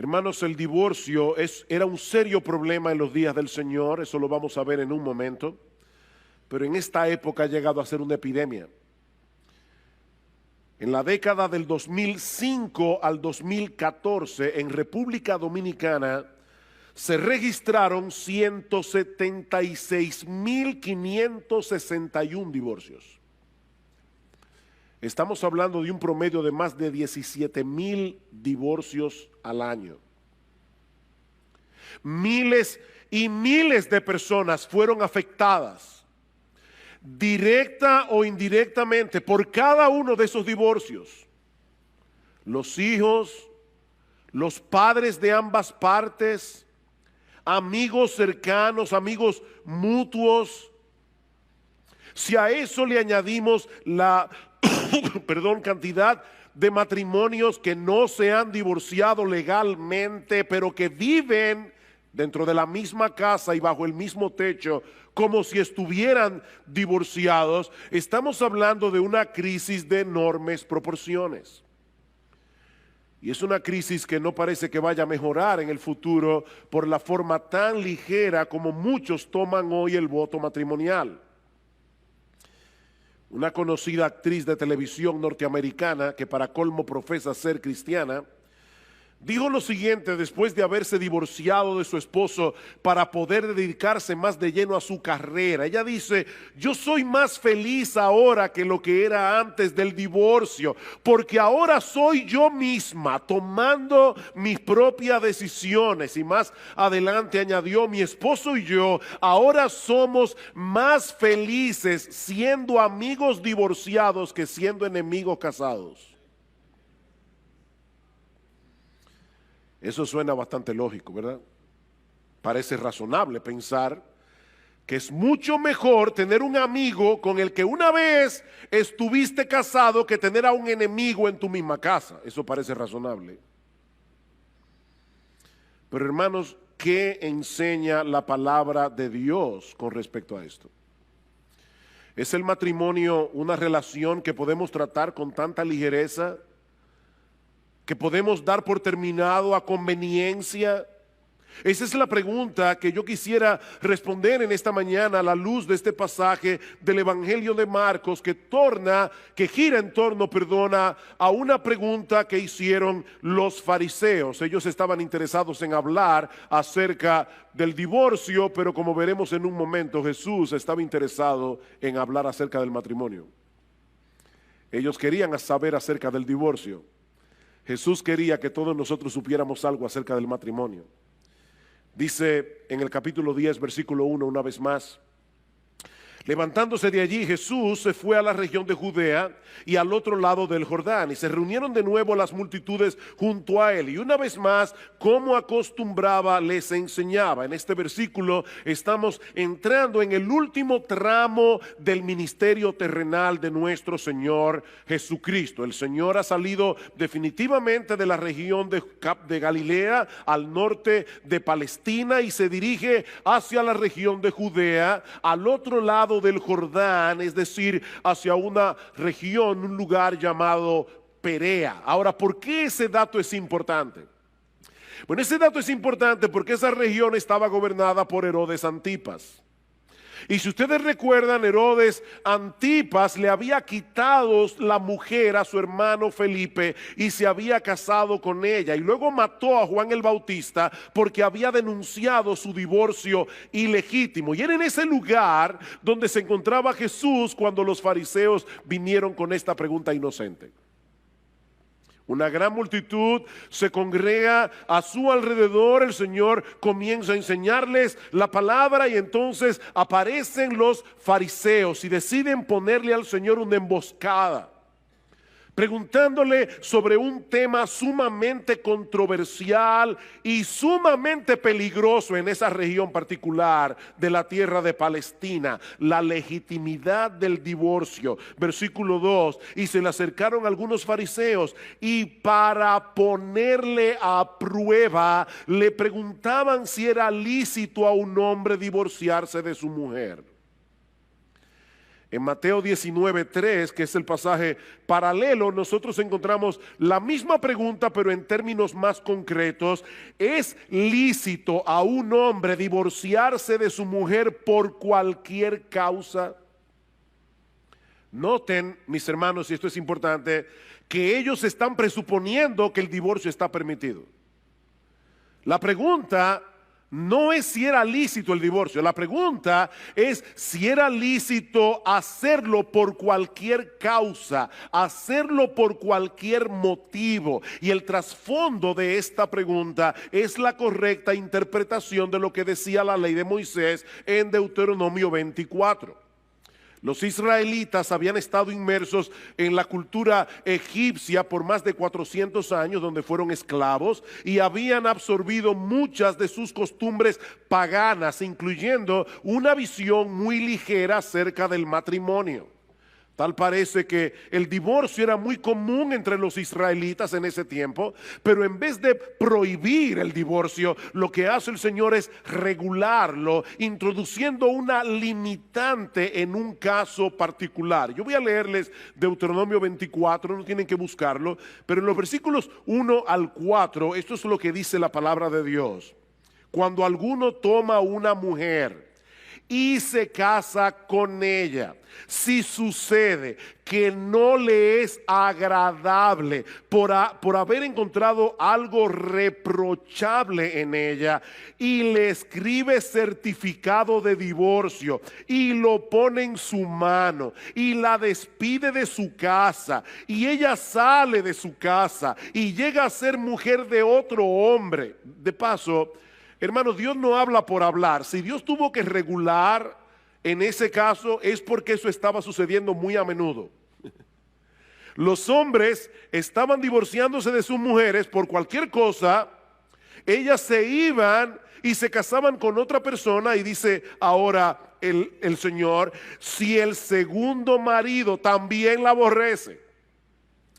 Hermanos, el divorcio era un serio problema en los días del Señor, eso lo vamos a ver en un momento, pero en esta época ha llegado a ser una epidemia. En la década del 2005 al 2014, en República Dominicana, se registraron 176.561 divorcios. Estamos hablando de un promedio de más de 17.000 divorcios al año. Miles y miles de personas fueron afectadas, directa o indirectamente, por cada uno de esos divorcios. Los hijos, los padres de ambas partes, amigos cercanos, amigos mutuos. Si a eso le añadimos la cantidad de matrimonios que no se han divorciado legalmente, pero que viven dentro de la misma casa y bajo el mismo techo, como si estuvieran divorciados, estamos hablando de una crisis de enormes proporciones. Y es una crisis que no parece que vaya a mejorar en el futuro por la forma tan ligera como muchos toman hoy el voto matrimonial. Una conocida actriz de televisión norteamericana, que para colmo profesa ser cristiana, dijo lo siguiente después de haberse divorciado de su esposo para poder dedicarse más de lleno a su carrera. Ella dice: yo soy más feliz ahora que lo que era antes del divorcio, porque ahora soy yo misma tomando mis propias decisiones. Y más adelante añadió: mi esposo y yo ahora somos más felices siendo amigos divorciados que siendo enemigos casados. Eso suena bastante lógico, ¿verdad? Parece razonable pensar que es mucho mejor tener un amigo con el que una vez estuviste casado que tener a un enemigo en tu misma casa. Eso parece razonable. Pero hermanos, ¿qué enseña la palabra de Dios con respecto a esto? ¿Es el matrimonio una relación que podemos tratar con tanta ligereza, que podemos dar por terminado a conveniencia? Esa es la pregunta que yo quisiera responder en esta mañana a la luz de este pasaje del Evangelio de Marcos que gira en torno, a una pregunta que hicieron los fariseos. Ellos estaban interesados en hablar acerca del divorcio, pero como veremos en un momento, Jesús estaba interesado en hablar acerca del matrimonio. Ellos querían saber acerca del divorcio. Jesús quería que todos nosotros supiéramos algo acerca del matrimonio. Dice en el capítulo 10, versículo 1, una vez más: levantándose de allí, Jesús se fue a la región de Judea y al otro lado del Jordán, y se reunieron de nuevo las multitudes junto a él, y una vez más, como acostumbraba, les enseñaba. En este versículo estamos entrando en el último tramo del ministerio terrenal de nuestro Señor Jesucristo. El Señor ha salido definitivamente de la región de Galilea al norte de Palestina y se dirige hacia la región de Judea, al otro lado del Jordán, es decir, hacia una región, un lugar llamado Perea. Ahora, ¿por qué ese dato es importante? Bueno, ese dato es importante porque esa región estaba gobernada por Herodes Antipas. Y si ustedes recuerdan, Herodes Antipas le había quitado la mujer a su hermano Felipe y se había casado con ella, y luego mató a Juan el Bautista porque había denunciado su divorcio ilegítimo. Y era en ese lugar donde se encontraba Jesús cuando los fariseos vinieron con esta pregunta inocente. Una gran multitud se congrega a su alrededor. El Señor comienza a enseñarles la palabra y entonces aparecen los fariseos y deciden ponerle al Señor una emboscada, preguntándole sobre un tema sumamente controversial y sumamente peligroso en esa región particular de la tierra de Palestina: la legitimidad del divorcio. Versículo 2: y se le acercaron algunos fariseos y para ponerle a prueba le preguntaban si era lícito a un hombre divorciarse de su mujer. En Mateo 19:3, que es el pasaje paralelo, nosotros encontramos la misma pregunta, pero en términos más concretos. ¿Es lícito a un hombre divorciarse de su mujer por cualquier causa? Noten, mis hermanos, y esto es importante, que ellos están presuponiendo que el divorcio está permitido. La pregunta no es si era lícito el divorcio, la pregunta es si era lícito hacerlo por cualquier causa, hacerlo por cualquier motivo. Y el trasfondo de esta pregunta es la correcta interpretación de lo que decía la ley de Moisés en Deuteronomio 24. Los israelitas habían estado inmersos en la cultura egipcia por más de 400 años, donde fueron esclavos, y habían absorbido muchas de sus costumbres paganas, incluyendo una visión muy ligera acerca del matrimonio. Tal parece que el divorcio era muy común entre los israelitas en ese tiempo, pero en vez de prohibir el divorcio, lo que hace el Señor es regularlo, introduciendo una limitante en un caso particular. Yo voy a leerles Deuteronomio 24, no tienen que buscarlo, pero en los versículos 1 al 4, esto es lo que dice la palabra de Dios. Cuando alguno toma una mujer y se casa con ella, si sucede que no le es agradable por haber encontrado algo reprochable en ella, y le escribe certificado de divorcio y lo pone en su mano y la despide de su casa, y ella sale de su casa y llega a ser mujer de otro hombre. De paso, hermanos, Dios no habla por hablar. Si Dios tuvo que regular en ese caso, es porque eso estaba sucediendo muy a menudo. Los hombres estaban divorciándose de sus mujeres por cualquier cosa. Ellas se iban y se casaban con otra persona, y dice ahora el Señor: si el segundo marido también la aborrece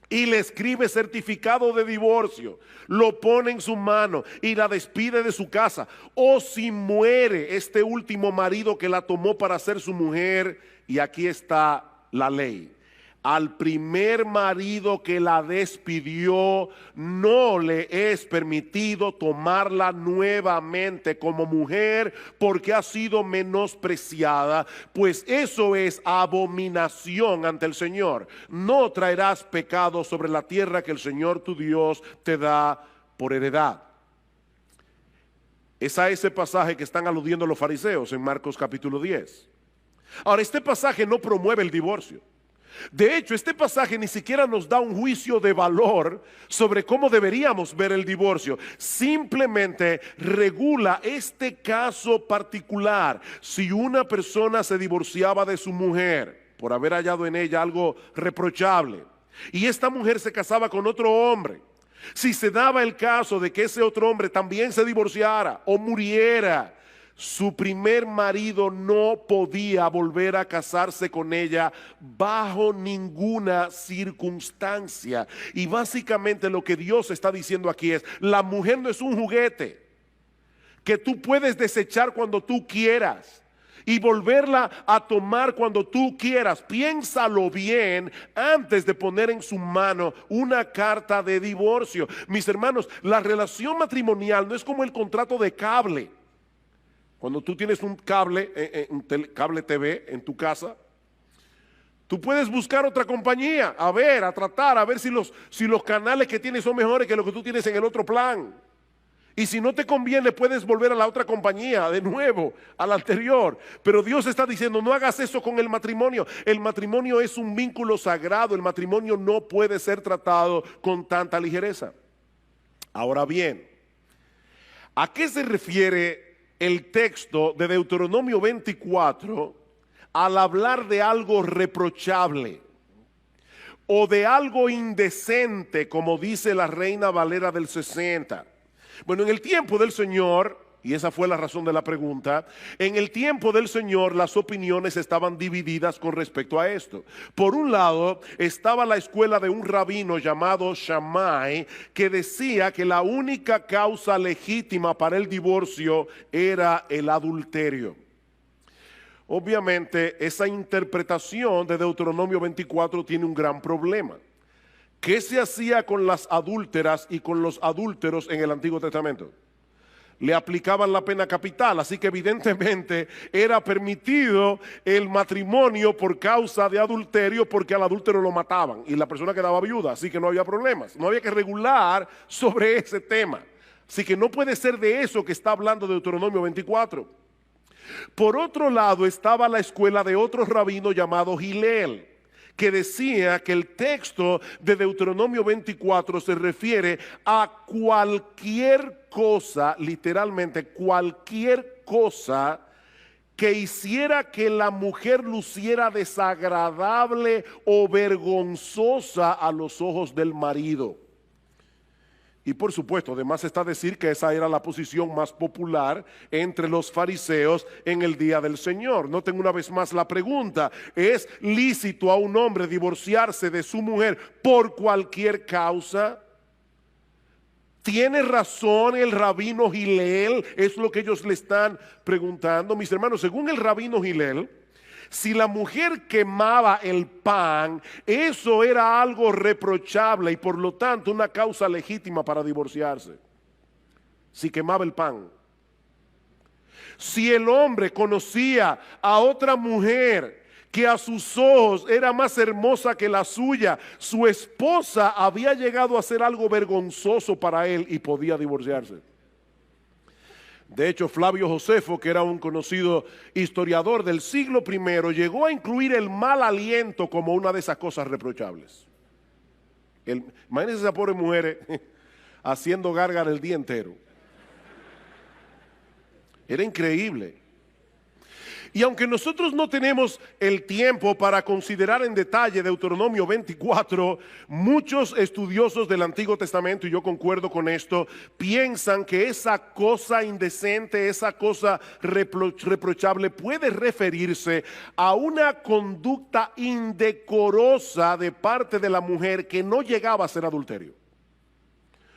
y le escribe certificado de divorcio, lo pone en su mano y la despide de su casa, o si muere este último marido que la tomó para ser su mujer, y aquí está la ley: al primer marido que la despidió no le es permitido tomarla nuevamente como mujer, porque ha sido menospreciada, pues eso es abominación ante el Señor. No traerás pecado sobre la tierra que el Señor tu Dios te da por heredad. Es a ese pasaje que están aludiendo los fariseos en Marcos capítulo 10. Ahora, este pasaje no promueve el divorcio. De hecho, este pasaje ni siquiera nos da un juicio de valor sobre cómo deberíamos ver el divorcio. Simplemente regula este caso particular. Si una persona se divorciaba de su mujer por haber hallado en ella algo reprochable, y esta mujer se casaba con otro hombre, si se daba el caso de que ese otro hombre también se divorciara o muriera, su primer marido no podía volver a casarse con ella bajo ninguna circunstancia. Y básicamente lo que Dios está diciendo aquí es: la mujer no es un juguete que tú puedes desechar cuando tú quieras y volverla a tomar cuando tú quieras. Piénsalo bien antes de poner en su mano una carta de divorcio. Mis hermanos, la relación matrimonial no es como el contrato de cable. Cuando tú tienes un cable, cable TV en tu casa, tú puedes buscar otra compañía, a tratar, a ver si los canales que tienes son mejores que los que tú tienes en el otro plan. Y si no te conviene, puedes volver a la otra compañía, de nuevo, a la anterior. Pero Dios está diciendo: no hagas eso con el matrimonio. El matrimonio es un vínculo sagrado. El matrimonio no puede ser tratado con tanta ligereza. Ahora bien, ¿a qué se refiere el texto de Deuteronomio 24 al hablar de algo reprochable o de algo indecente, como dice la Reina Valera del 60? Bueno, en el tiempo del Señor, y esa fue la razón de la pregunta, en el tiempo del Señor las opiniones estaban divididas con respecto a esto. Por un lado estaba la escuela de un rabino llamado Shammai, que decía que la única causa legítima para el divorcio era el adulterio. obviamente esa interpretación de Deuteronomio 24 tiene un gran problema. ¿Qué se hacía con las adúlteras y con los adúlteros en el Antiguo Testamento? Le aplicaban la pena capital, así que evidentemente era permitido el matrimonio por causa de adulterio, porque al adúltero lo mataban y la persona quedaba viuda, así que no había problemas, no había que regular sobre ese tema. Así que no puede ser de eso que está hablando Deuteronomio 24. Por otro lado estaba la escuela de otro rabino llamado Hillel, que decía que el texto de Deuteronomio 24 se refiere a cualquier cosa, literalmente cualquier cosa que hiciera que la mujer luciera desagradable o vergonzosa a los ojos del marido. Y por supuesto, además está decir que esa era la posición más popular entre los fariseos en el día del Señor. Noten una vez más la pregunta: ¿es lícito a un hombre divorciarse de su mujer por cualquier causa? ¿Tiene razón el rabino Hillel? Es lo que ellos le están preguntando. Mis hermanos, según el rabino Hillel, si la mujer quemaba el pan, eso era algo reprochable y por lo tanto una causa legítima para divorciarse. Si quemaba el pan. Si el hombre conocía a otra mujer que a sus ojos era más hermosa que la suya, su esposa había llegado a ser algo vergonzoso para él y podía divorciarse. De hecho, Flavio Josefo, que era un conocido historiador del siglo I, llegó a incluir el mal aliento como una de esas cosas reprochables. Imagínense esa pobre mujer haciendo gárgara el día entero. Era increíble. Y aunque nosotros no tenemos el tiempo para considerar en detalle Deuteronomio 24, muchos estudiosos del Antiguo Testamento, y yo concuerdo con esto, piensan que esa cosa indecente, esa cosa reprochable puede referirse a una conducta indecorosa de parte de la mujer que no llegaba a ser adulterio.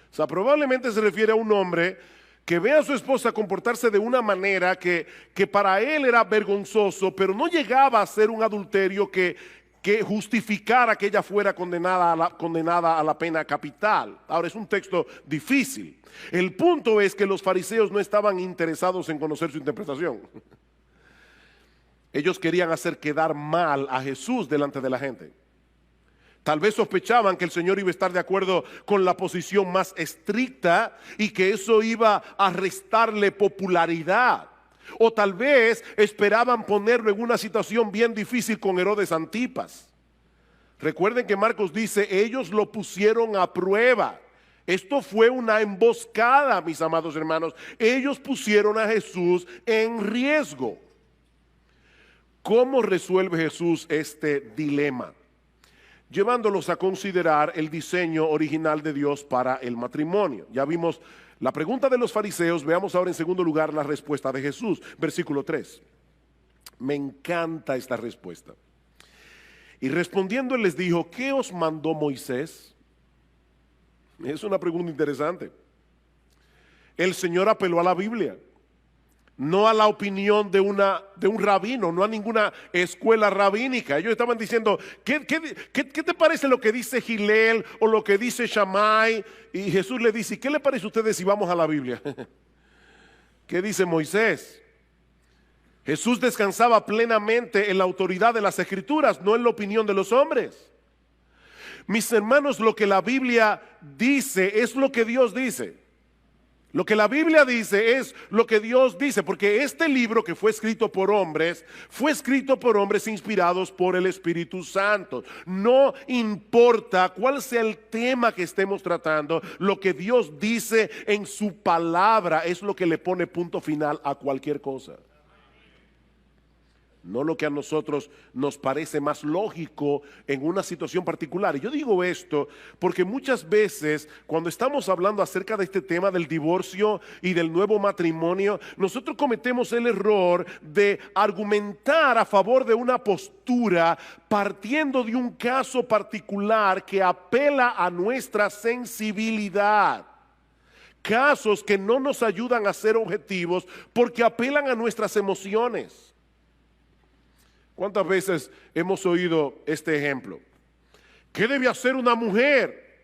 O sea, probablemente se refiere a un hombre que ve a su esposa comportarse de una manera que para él era vergonzoso, pero no llegaba a ser un adulterio que justificara que ella fuera condenada a la pena capital. Ahora, es un texto difícil. El punto es que los fariseos no estaban interesados en conocer su interpretación. Ellos querían hacer quedar mal a Jesús delante de la gente. Tal vez sospechaban que el Señor iba a estar de acuerdo con la posición más estricta y que eso iba a restarle popularidad. O tal vez esperaban ponerlo en una situación bien difícil con Herodes Antipas. Recuerden que Marcos dice, ellos lo pusieron a prueba. Esto fue una emboscada, mis amados hermanos. Ellos pusieron a Jesús en riesgo. ¿Cómo resuelve Jesús este dilema? Llevándolos a considerar el diseño original de Dios para el matrimonio. Ya vimos la pregunta de los fariseos, veamos ahora en segundo lugar la respuesta de Jesús. Versículo 3. Me encanta esta respuesta. Y respondiendo él les dijo, ¿qué os mandó Moisés? Es una pregunta interesante. El Señor apeló a la Biblia, no a la opinión de un rabino, no a ninguna escuela rabínica. Ellos estaban diciendo, ¿qué te parece lo que dice Hillel o lo que dice Shammai? Y Jesús le dice, ¿qué le parece a ustedes si vamos a la Biblia? ¿Qué dice Moisés? Jesús descansaba plenamente en la autoridad de las Escrituras, no en la opinión de los hombres. Mis hermanos, lo que la Biblia dice es lo que Dios dice. Lo que la Biblia dice es lo que Dios dice, porque este libro que fue escrito por hombres inspirados por el Espíritu Santo. No importa cuál sea el tema que estemos tratando, lo que Dios dice en su palabra es lo que le pone punto final a cualquier cosa. No lo que a nosotros nos parece más lógico en una situación particular. Y yo digo esto porque muchas veces cuando estamos hablando acerca de este tema del divorcio y del nuevo matrimonio, nosotros cometemos el error de argumentar a favor de una postura partiendo de un caso particular que apela a nuestra sensibilidad. Casos que no nos ayudan a ser objetivos porque apelan a nuestras emociones. ¿Cuántas veces hemos oído este ejemplo? ¿Qué debe hacer una mujer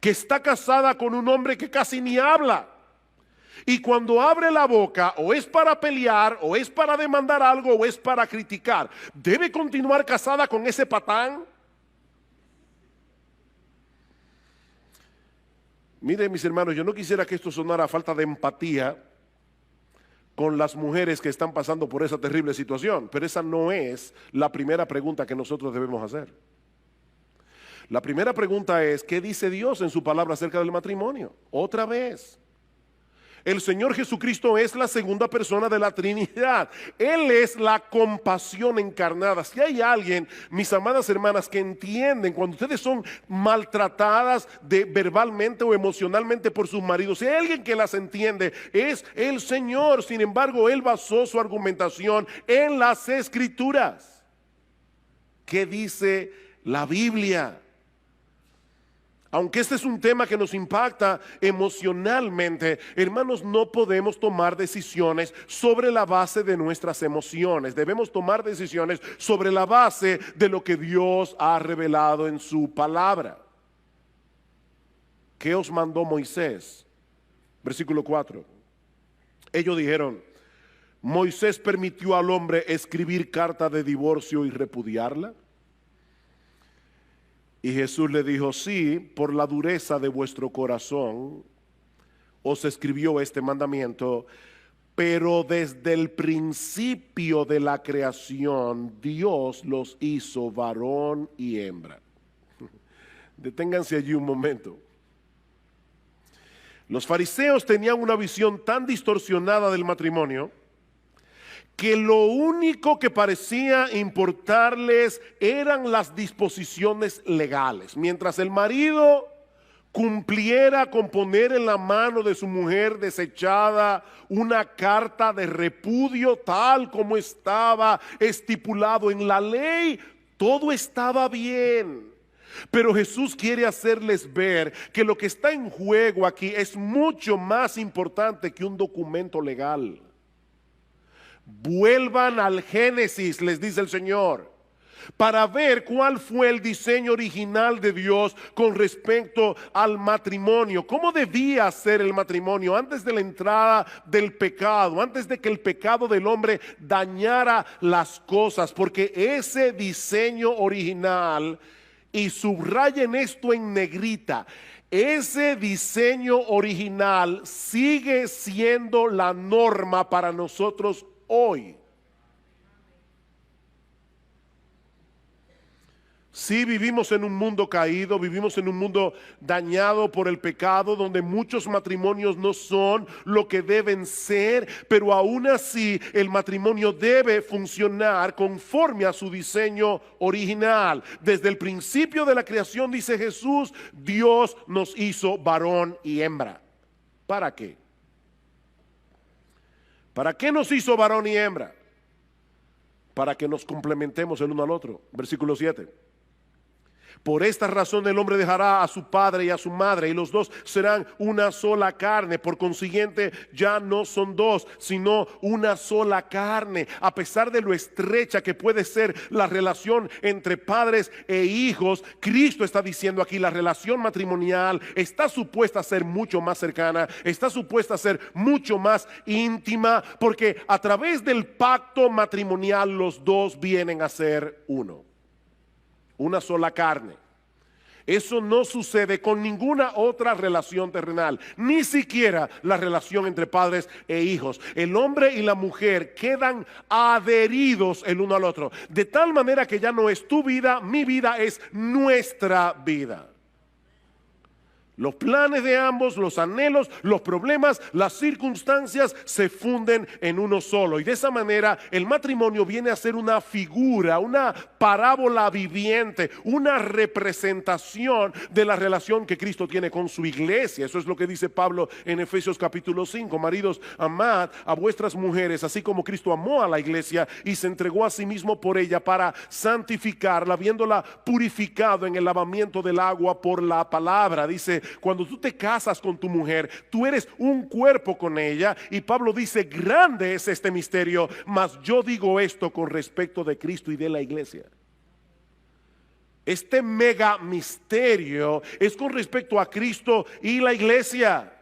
que está casada con un hombre que casi ni habla? Y cuando abre la boca, o es para pelear, o es para demandar algo, o es para criticar, ¿debe continuar casada con ese patán? Miren, mis hermanos, yo no quisiera que esto sonara a falta de empatía con las mujeres que están pasando por esa terrible situación, pero esa no es la primera pregunta que nosotros debemos hacer. La primera pregunta es, ¿qué dice Dios en su palabra acerca del matrimonio? Otra vez, el Señor Jesucristo es la segunda persona de la Trinidad. Él es la compasión encarnada. Si hay alguien, mis amadas hermanas, que entienden cuando ustedes son maltratadas verbalmente o emocionalmente por sus maridos, si hay alguien que las entiende, es el Señor. Sin embargo, Él basó su argumentación en las Escrituras. ¿Qué dice la Biblia? Aunque este es un tema que nos impacta emocionalmente, hermanos, no podemos tomar decisiones sobre la base de nuestras emociones. Debemos tomar decisiones sobre la base de lo que Dios ha revelado en su palabra. ¿Qué os mandó Moisés? Versículo 4. Ellos dijeron, Moisés permitió al hombre escribir carta de divorcio y repudiarla. Y Jesús le dijo, sí, por la dureza de vuestro corazón os escribió este mandamiento, pero desde el principio de la creación Dios los hizo varón y hembra. Deténganse allí un momento. Los fariseos tenían una visión tan distorsionada del matrimonio que lo único que parecía importarles eran las disposiciones legales. Mientras el marido cumpliera con poner en la mano de su mujer desechada una carta de repudio tal como estaba estipulado en la ley, todo estaba bien. Pero Jesús quiere hacerles ver que lo que está en juego aquí es mucho más importante que un documento legal. Vuelvan al Génesis, les dice el Señor, para ver cuál fue el diseño original de Dios con respecto al matrimonio. ¿Cómo debía ser el matrimonio antes de la entrada del pecado, antes de que el pecado del hombre dañara las cosas? Porque ese diseño original, y subrayen esto en negrita, ese diseño original sigue siendo la norma para nosotros hoy. Sí, vivimos en un mundo caído, vivimos en un mundo dañado por el pecado, donde muchos matrimonios no son lo que deben ser, pero aún así el matrimonio debe funcionar conforme a su diseño original. Desde el principio de la creación, dice Jesús, Dios nos hizo varón y hembra. ¿Para qué? ¿Para qué nos hizo varón y hembra? Para que nos complementemos el uno al otro. Versículo 7. Por esta razón el hombre dejará a su padre y a su madre, y los dos serán una sola carne. Por consiguiente, ya no son dos, sino una sola carne. A pesar de lo estrecha que puede ser la relación entre padres e hijos, Cristo está diciendo aquí, la relación matrimonial está supuesta a ser mucho más cercana, está supuesta a ser mucho más íntima, porque a través del pacto matrimonial los dos vienen a ser uno. Una sola carne. Eso no sucede con ninguna otra relación terrenal, ni siquiera la relación entre padres e hijos. El hombre y la mujer quedan adheridos el uno al otro, de tal manera que ya no es tu vida, mi vida, es nuestra vida. Los planes de ambos, los anhelos, los problemas, las circunstancias se funden en uno solo. Y de esa manera el matrimonio viene a ser una figura, una parábola viviente, una representación de la relación que Cristo tiene con su iglesia. Eso es lo que dice Pablo en Efesios capítulo 5. Maridos, amad a vuestras mujeres, así como Cristo amó a la iglesia y se entregó a sí mismo por ella para santificarla, habiéndola purificado en el lavamiento del agua por la palabra. Dice cuando tú te casas con tu mujer, tú eres un cuerpo con ella. Y Pablo dice, grande es este misterio, mas yo digo esto con respecto de Cristo y de la iglesia. Este mega misterio es con respecto a Cristo y la iglesia.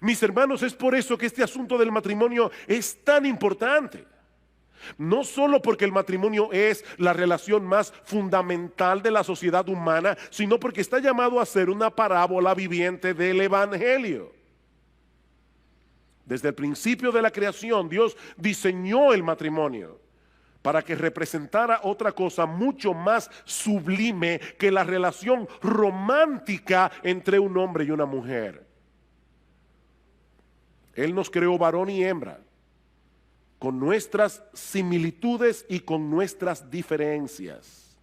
Mis hermanos, es por eso que este asunto del matrimonio es tan importante. No solo porque el matrimonio es la relación más fundamental de la sociedad humana, sino porque está llamado a ser una parábola viviente del evangelio. Desde el principio de la creación, Dios diseñó el matrimonio para que representara otra cosa mucho más sublime que la relación romántica entre un hombre y una mujer. Él nos creó varón y hembra, con nuestras similitudes y con nuestras diferencias.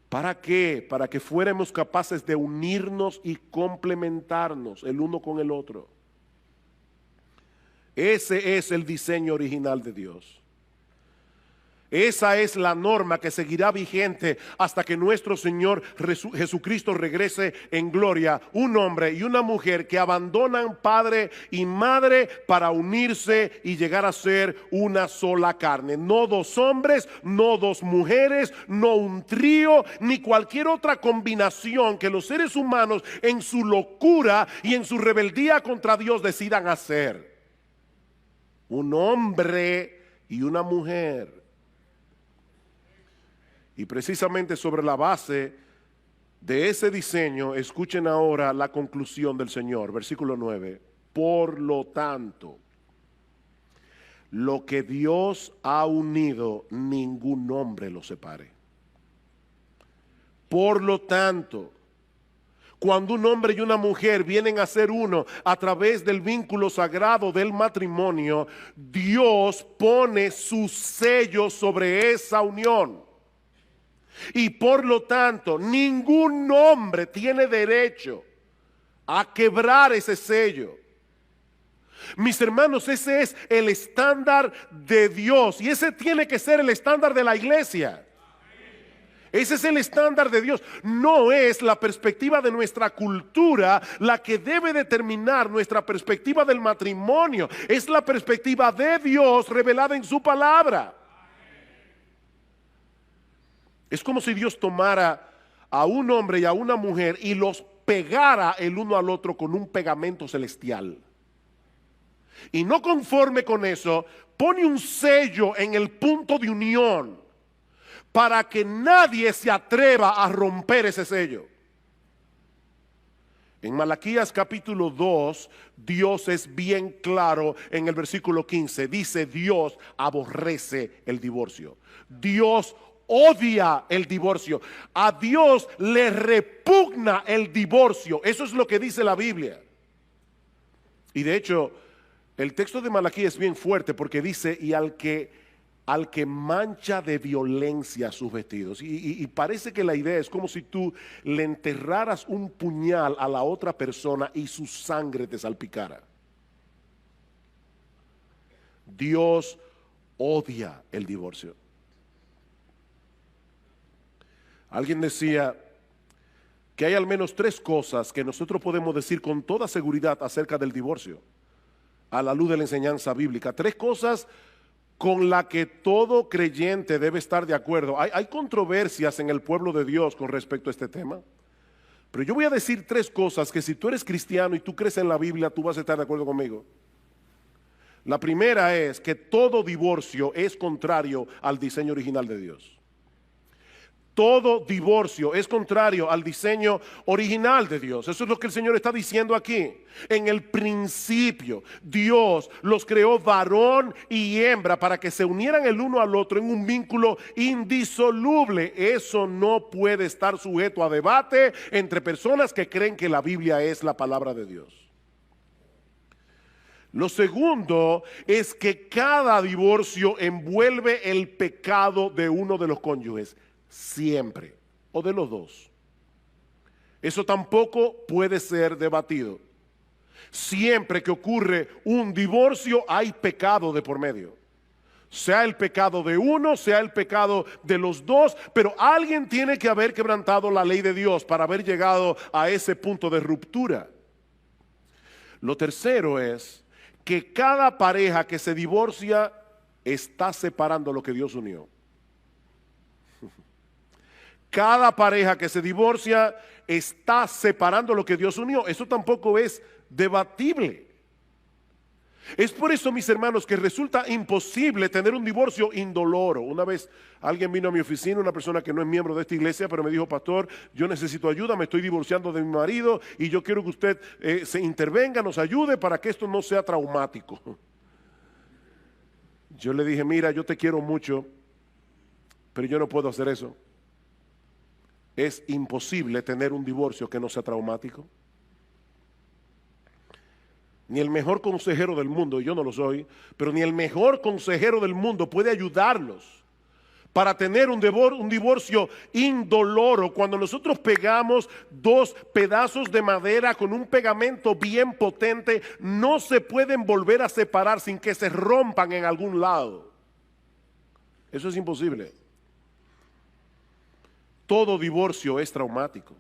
¿Para qué? Para que fuéramos capaces de unirnos y complementarnos el uno con el otro. Ese es el diseño original de Dios. Esa es la norma que seguirá vigente hasta que nuestro Señor Jesucristo regrese en gloria. Un hombre y una mujer que abandonan padre y madre para unirse y llegar a ser una sola carne. No dos hombres, no dos mujeres, no un trío, ni cualquier otra combinación que los seres humanos en su locura y en su rebeldía contra Dios decidan hacer. Un hombre y una mujer. Y precisamente sobre la base de ese diseño, escuchen ahora la conclusión del Señor, versículo 9. Por lo tanto, lo que Dios ha unido, ningún hombre lo separe. Por lo tanto, cuando un hombre y una mujer vienen a ser uno a través del vínculo sagrado del matrimonio, Dios pone su sello sobre esa unión. Y por lo tanto, ningún hombre tiene derecho a quebrar ese sello. Mis hermanos, ese es el estándar de Dios y ese tiene que ser el estándar de la iglesia. Ese es el estándar de Dios. No es la perspectiva de nuestra cultura la que debe determinar nuestra perspectiva del matrimonio. Es la perspectiva de Dios revelada en su palabra. Es como si Dios tomara a un hombre y a una mujer y los pegara el uno al otro con un pegamento celestial. Y no conforme con eso, pone un sello en el punto de unión para que nadie se atreva a romper ese sello. En Malaquías capítulo 2, Dios es bien claro en el versículo 15. Dice, Dios aborrece el divorcio. Dios odia el divorcio. A Dios le repugna el divorcio. Eso es lo que dice la Biblia. Y de hecho, el texto de Malaquías es bien fuerte porque dice, y al que mancha de violencia sus vestidos. Y parece que la idea es como si tú le enterraras un puñal a la otra persona y su sangre te salpicara. Dios odia el divorcio. Alguien decía que hay al menos 3 cosas que nosotros podemos decir con toda seguridad acerca del divorcio, a la luz de la enseñanza bíblica. 3 cosas con las que todo creyente debe estar de acuerdo. Hay controversias en el pueblo de Dios con respecto a este tema, pero yo voy a decir 3 cosas que si tú eres cristiano y tú crees en la Biblia, tú vas a estar de acuerdo conmigo. La primera es que todo divorcio es contrario al diseño original de Dios. Todo divorcio es contrario al diseño original de Dios. Eso es lo que el Señor está diciendo aquí. En el principio, Dios los creó varón y hembra para que se unieran el uno al otro en un vínculo indisoluble. Eso no puede estar sujeto a debate entre personas que creen que la Biblia es la palabra de Dios. Lo segundo es que cada divorcio envuelve el pecado de uno de los cónyuges. Siempre, o de los dos. Eso tampoco puede ser debatido. Siempre que ocurre un divorcio hay pecado de por medio. Sea el pecado de uno, sea el pecado de los dos, pero alguien tiene que haber quebrantado la ley de Dios para haber llegado a ese punto de ruptura. Lo tercero es que cada pareja que se divorcia está separando lo que Dios unió. Cada pareja que se divorcia está separando lo que Dios unió. Eso tampoco es debatible. Es por eso, mis hermanos, que resulta imposible tener un divorcio indoloro. Una vez alguien vino a mi oficina, una persona que no es miembro de esta iglesia, pero me dijo: pastor, yo necesito ayuda, me estoy divorciando de mi marido y yo quiero que usted se intervenga, nos ayude para que esto no sea traumático. Yo le dije: mira, yo te quiero mucho, pero yo no puedo hacer eso. Es imposible tener un divorcio que no sea traumático. Ni el mejor consejero del mundo, yo no lo soy, pero ni el mejor consejero del mundo puede ayudarlos para tener un divorcio indoloro. Cuando nosotros pegamos dos pedazos de madera con un pegamento bien potente, no se pueden volver a separar sin que se rompan en algún lado. Eso es imposible. Todo divorcio es traumático,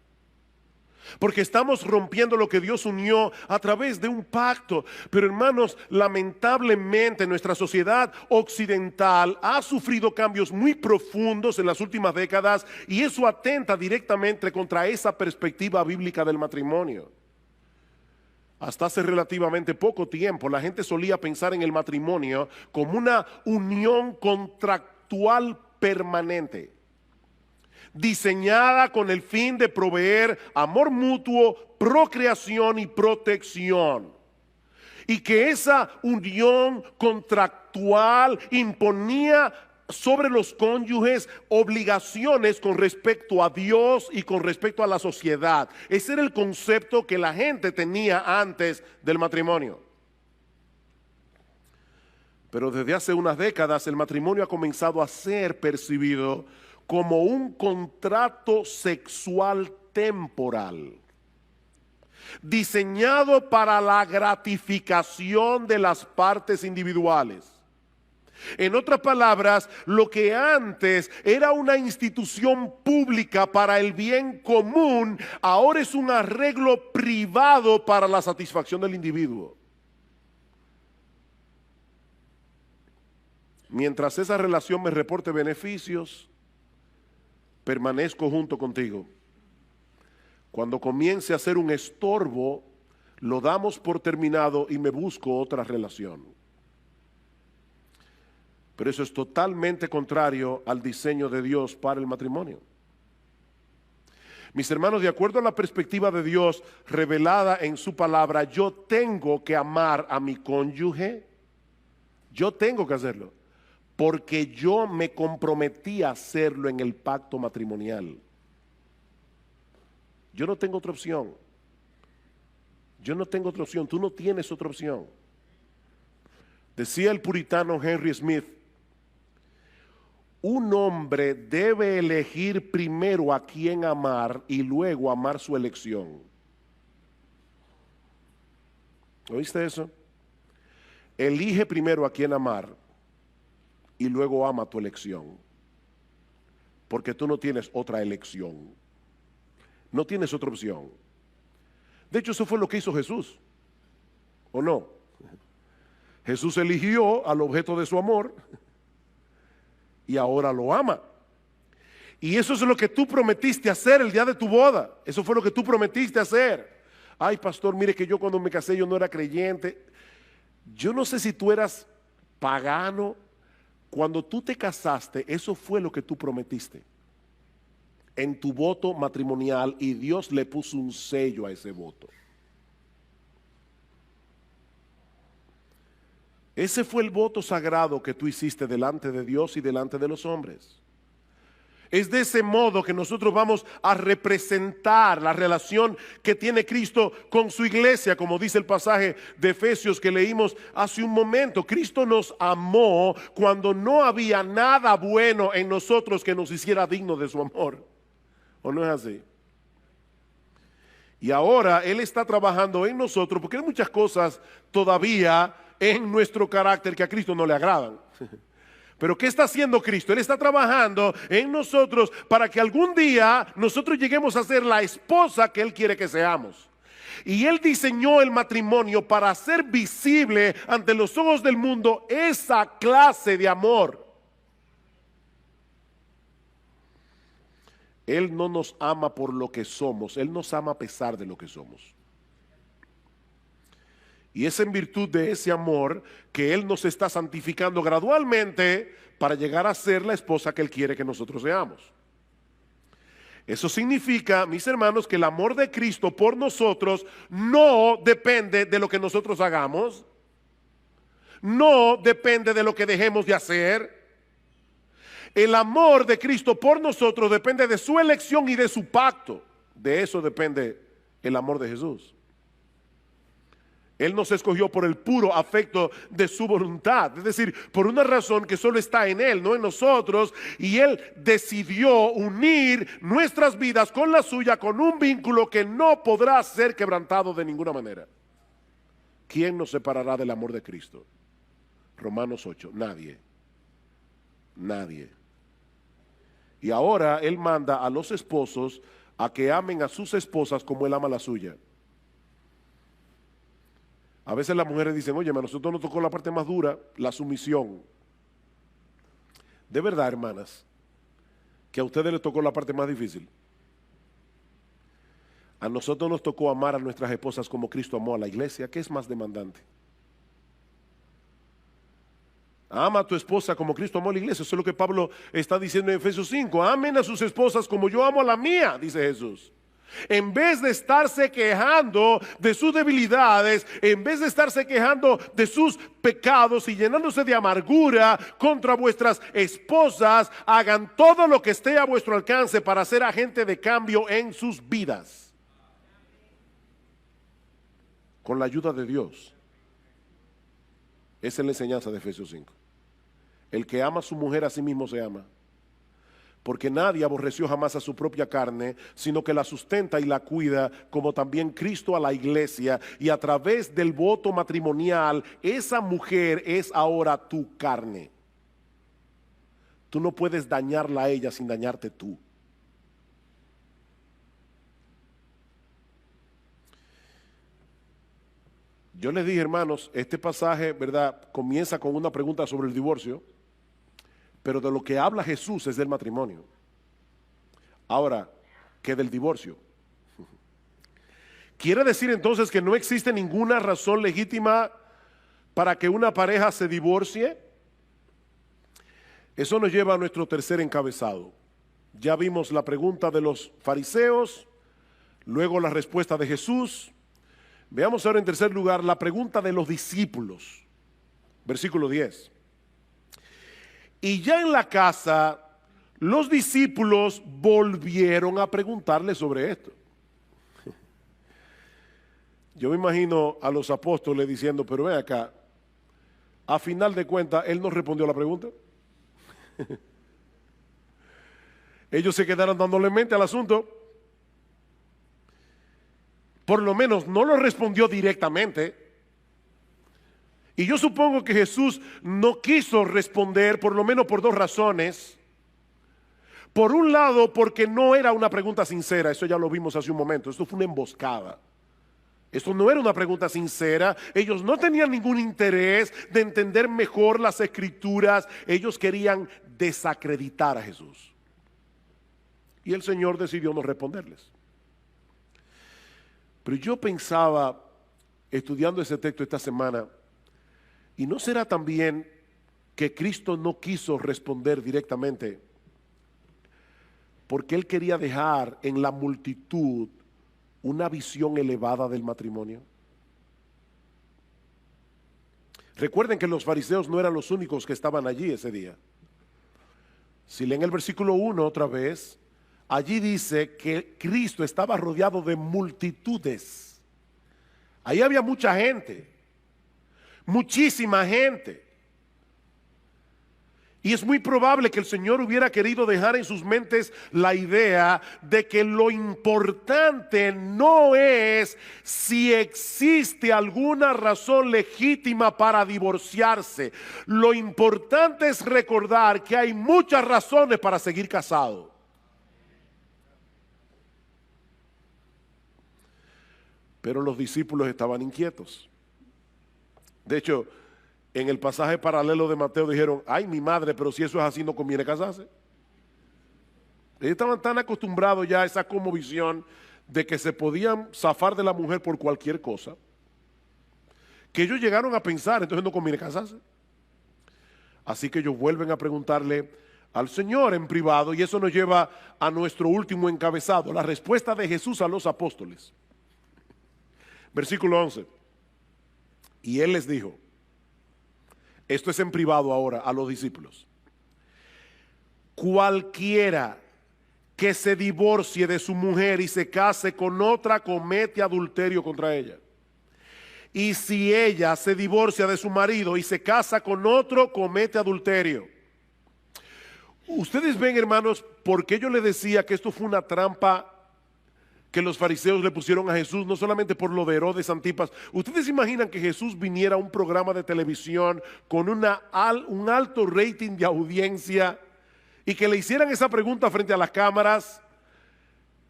porque estamos rompiendo lo que Dios unió a través de un pacto. Pero hermanos, lamentablemente nuestra sociedad occidental ha sufrido cambios muy profundos en las últimas décadas, y eso atenta directamente contra esa perspectiva bíblica del matrimonio. Hasta hace relativamente poco tiempo la gente solía pensar en el matrimonio como una unión contractual permanente, diseñada con el fin de proveer amor mutuo, procreación y protección. Y que esa unión contractual imponía sobre los cónyuges obligaciones con respecto a Dios y con respecto a la sociedad. Ese era el concepto que la gente tenía antes del matrimonio. Pero desde hace unas décadas el matrimonio ha comenzado a ser percibido como un contrato sexual temporal, diseñado para la gratificación de las partes individuales. En otras palabras, lo que antes era una institución pública para el bien común, ahora es un arreglo privado para la satisfacción del individuo. Mientras esa relación me reporte beneficios, permanezco junto contigo. Cuando comience a ser un estorbo, lo damos por terminado y me busco otra relación. Pero eso es totalmente contrario al diseño de Dios para el matrimonio. Mis hermanos, de acuerdo a la perspectiva de Dios revelada en su palabra, yo tengo que amar a mi cónyuge. Yo tengo que hacerlo, porque yo me comprometí a hacerlo en el pacto matrimonial. Yo no tengo otra opción. Yo no tengo otra opción. Tú no tienes otra opción. Decía el puritano Henry Smith: un hombre debe elegir primero a quién amar y luego amar su elección. ¿Oíste eso? Elige primero a quién amar y luego ama tu elección, porque tú no tienes otra elección, no tienes otra opción. De hecho, eso fue lo que hizo Jesús, ¿o no? Jesús eligió al objeto de su amor y ahora lo ama. Y eso es lo que tú prometiste hacer el día de tu boda. Eso fue lo que tú prometiste hacer. Ay, pastor, mire que yo cuando me casé yo no era creyente. Yo no sé si tú eras pagano. Cuando tú te casaste, eso fue lo que tú prometiste en tu voto matrimonial, y Dios le puso un sello a ese voto. Ese fue el voto sagrado que tú hiciste delante de Dios y delante de los hombres. Es de ese modo que nosotros vamos a representar la relación que tiene Cristo con su iglesia, como dice el pasaje de Efesios que leímos hace un momento. Cristo nos amó cuando no había nada bueno en nosotros que nos hiciera dignos de su amor. ¿O no es así? Y ahora Él está trabajando en nosotros, porque hay muchas cosas todavía en nuestro carácter que a Cristo no le agradan. Pero ¿qué está haciendo Cristo? Él está trabajando en nosotros para que algún día nosotros lleguemos a ser la esposa que Él quiere que seamos. Y Él diseñó el matrimonio para hacer visible ante los ojos del mundo esa clase de amor. Él no nos ama por lo que somos, Él nos ama a pesar de lo que somos. Y es en virtud de ese amor que Él nos está santificando gradualmente para llegar a ser la esposa que Él quiere que nosotros seamos. Eso significa, mis hermanos, que el amor de Cristo por nosotros no depende de lo que nosotros hagamos, no depende de lo que dejemos de hacer. El amor de Cristo por nosotros depende de su elección y de su pacto. De eso depende el amor de Jesús. Él nos escogió por el puro afecto de su voluntad, es decir, por una razón que solo está en Él, no en nosotros, y Él decidió unir nuestras vidas con la suya, con un vínculo que no podrá ser quebrantado de ninguna manera. ¿Quién nos separará del amor de Cristo? Romanos 8, nadie, nadie. Y ahora Él manda a los esposos a que amen a sus esposas como Él ama a la suya. A veces las mujeres dicen, oye, a nosotros nos tocó la parte más dura, la sumisión. De verdad, hermanas, que a ustedes les tocó la parte más difícil. A nosotros nos tocó amar a nuestras esposas como Cristo amó a la iglesia. ¿Qué es más demandante? Ama a tu esposa como Cristo amó a la iglesia. Eso es lo que Pablo está diciendo en Efesios 5. Amen a sus esposas como yo amo a la mía, dice Jesús. En vez de estarse quejando de sus debilidades, en vez de estarse quejando de sus pecados y llenándose de amargura contra vuestras esposas, hagan todo lo que esté a vuestro alcance para ser agente de cambio en sus vidas. Con la ayuda de Dios. Esa es la enseñanza de Efesios 5. El que ama a su mujer a sí mismo se ama. Porque nadie aborreció jamás a su propia carne, sino que la sustenta y la cuida, como también Cristo a la iglesia. Y a través del voto matrimonial, esa mujer es ahora tu carne. Tú no puedes dañarla a ella sin dañarte tú. Yo les dije, hermanos, este pasaje, ¿verdad?, comienza con una pregunta sobre el divorcio. Pero de lo que habla Jesús es del matrimonio. Ahora, ¿qué del divorcio? ¿Quiere decir entonces que no existe ninguna razón legítima para que una pareja se divorcie? Eso nos lleva a nuestro tercer encabezado. Ya vimos la pregunta de los fariseos, luego la respuesta de Jesús. Veamos ahora en tercer lugar la pregunta de los discípulos. Versículo 10. Y ya en la casa, los discípulos volvieron a preguntarle sobre esto. Yo me imagino a los apóstoles diciendo, pero ven acá, a final de cuentas, Él no respondió a la pregunta. Ellos se quedaron dándole mente al asunto. Por lo menos no lo respondió directamente. Y yo supongo que Jesús no quiso responder, por lo menos por dos razones. Por un lado, porque no era una pregunta sincera, eso ya lo vimos hace un momento, esto fue una emboscada. Esto no era una pregunta sincera, ellos no tenían ningún interés de entender mejor las escrituras, ellos querían desacreditar a Jesús. Y el Señor decidió no responderles. Pero yo pensaba, estudiando ese texto esta semana, ¿y no será también que Cristo no quiso responder directamente porque Él quería dejar en la multitud una visión elevada del matrimonio? Recuerden que los fariseos no eran los únicos que estaban allí ese día. Si leen el versículo 1 otra vez, allí dice que Cristo estaba rodeado de multitudes. Ahí había mucha gente. Muchísima gente. Y es muy probable que el Señor hubiera querido dejar en sus mentes la idea de que lo importante no es si existe alguna razón legítima para divorciarse. Lo importante es recordar que hay muchas razones para seguir casado. Pero los discípulos estaban inquietos. De hecho, en el pasaje paralelo de Mateo dijeron, ay mi madre, pero si eso es así no conviene casarse. Ellos estaban tan acostumbrados ya a esa conmovisión de que se podían zafar de la mujer por cualquier cosa, que ellos llegaron a pensar, entonces no conviene casarse. Así que ellos vuelven a preguntarle al Señor en privado, y eso nos lleva a nuestro último encabezado, la respuesta de Jesús a los apóstoles. Versículo 11. Y Él les dijo, esto es en privado ahora a los discípulos, cualquiera que se divorcie de su mujer y se case con otra comete adulterio contra ella. Y si ella se divorcia de su marido y se casa con otro, comete adulterio. Ustedes ven, hermanos, por qué yo les decía que esto fue una trampa que los fariseos le pusieron a Jesús, no solamente por lo de Herodes Antipas. ¿Ustedes imaginan que Jesús viniera a un programa de televisión con un alto rating de audiencia y que le hicieran esa pregunta frente a las cámaras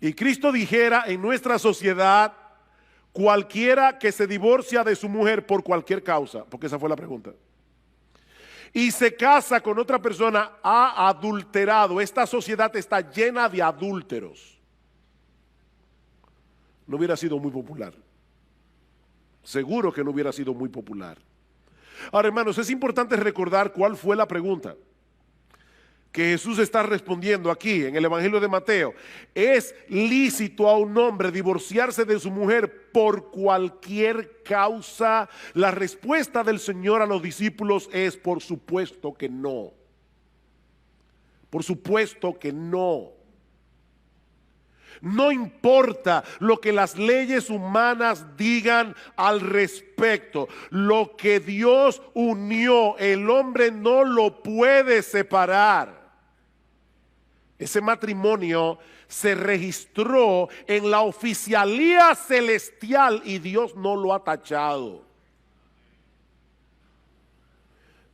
y Cristo dijera en nuestra sociedad, cualquiera que se divorcia de su mujer por cualquier causa, porque esa fue la pregunta, y se casa con otra persona, ha adulterado? Esta sociedad está llena de adúlteros. No hubiera sido muy popular. Seguro que no hubiera sido muy popular. Ahora, hermanos, es importante recordar cuál fue la pregunta que Jesús está respondiendo aquí en el Evangelio de Mateo. ¿Es lícito a un hombre divorciarse de su mujer por cualquier causa? La respuesta del Señor a los discípulos es: por supuesto que no. Por supuesto que no. No importa lo que las leyes humanas digan al respecto. Lo que Dios unió, el hombre no lo puede separar. Ese matrimonio se registró en la oficialía celestial y Dios no lo ha tachado.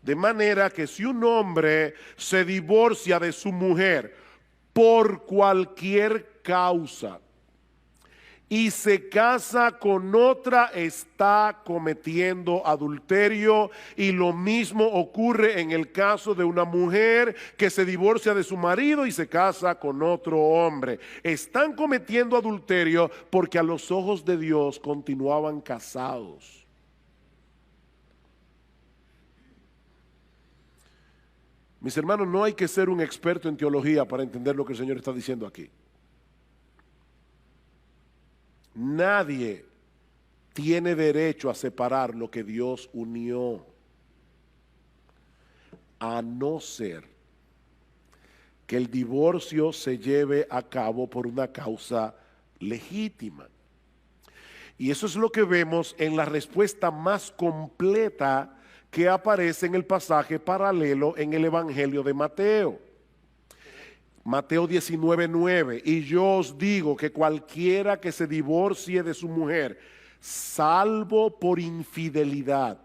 De manera que si un hombre se divorcia de su mujer por cualquier causa y se casa con otra, está cometiendo adulterio. Y lo mismo ocurre en el caso de una mujer que se divorcia de su marido y se casa con otro hombre. Están cometiendo adulterio porque a los ojos de Dios continuaban casados. Mis hermanos, no hay que ser un experto en teología para entender lo que el Señor está diciendo aquí. Nadie tiene derecho a separar lo que Dios unió, a no ser que el divorcio se lleve a cabo por una causa legítima. Y eso es lo que vemos en la respuesta más completa que aparece en el pasaje paralelo en el Evangelio de Mateo. Mateo 19:9, y yo os digo que cualquiera que se divorcie de su mujer, salvo por infidelidad,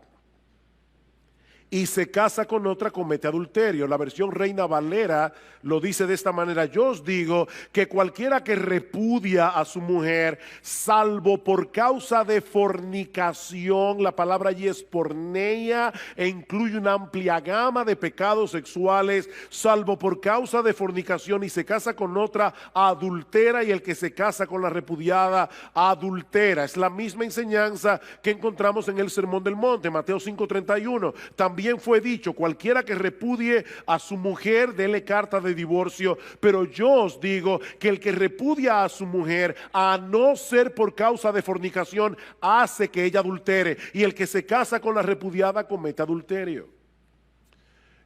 y se casa con otra, comete adulterio. La versión Reina Valera lo dice de esta manera: yo os digo que cualquiera que repudia a su mujer, salvo por causa de fornicación, la palabra allí es porneia e incluye una amplia gama de pecados sexuales, salvo por causa de fornicación y se casa con otra, adultera, y el que se casa con la repudiada, adultera. Es la misma enseñanza que encontramos en el Sermón del Monte, Mateo 5:31. También fue dicho: cualquiera que repudie a su mujer, dele carta de divorcio. Pero yo os digo que el que repudia a su mujer, a no ser por causa de fornicación, hace que ella adultere, y el que se casa con la repudiada comete adulterio.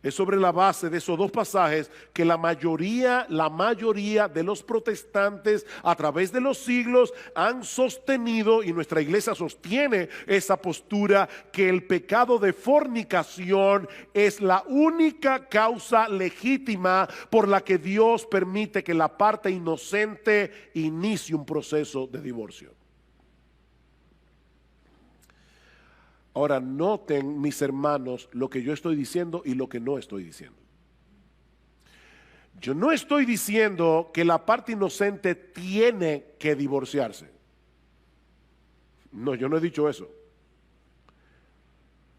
Es sobre la base de esos dos pasajes que la mayoría de los protestantes a través de los siglos han sostenido, y nuestra iglesia sostiene esa postura, que el pecado de fornicación es la única causa legítima por la que Dios permite que la parte inocente inicie un proceso de divorcio. Ahora, noten, mis hermanos, lo que yo estoy diciendo y lo que no estoy diciendo. Yo no estoy diciendo que la parte inocente tiene que divorciarse. No, yo no he dicho eso.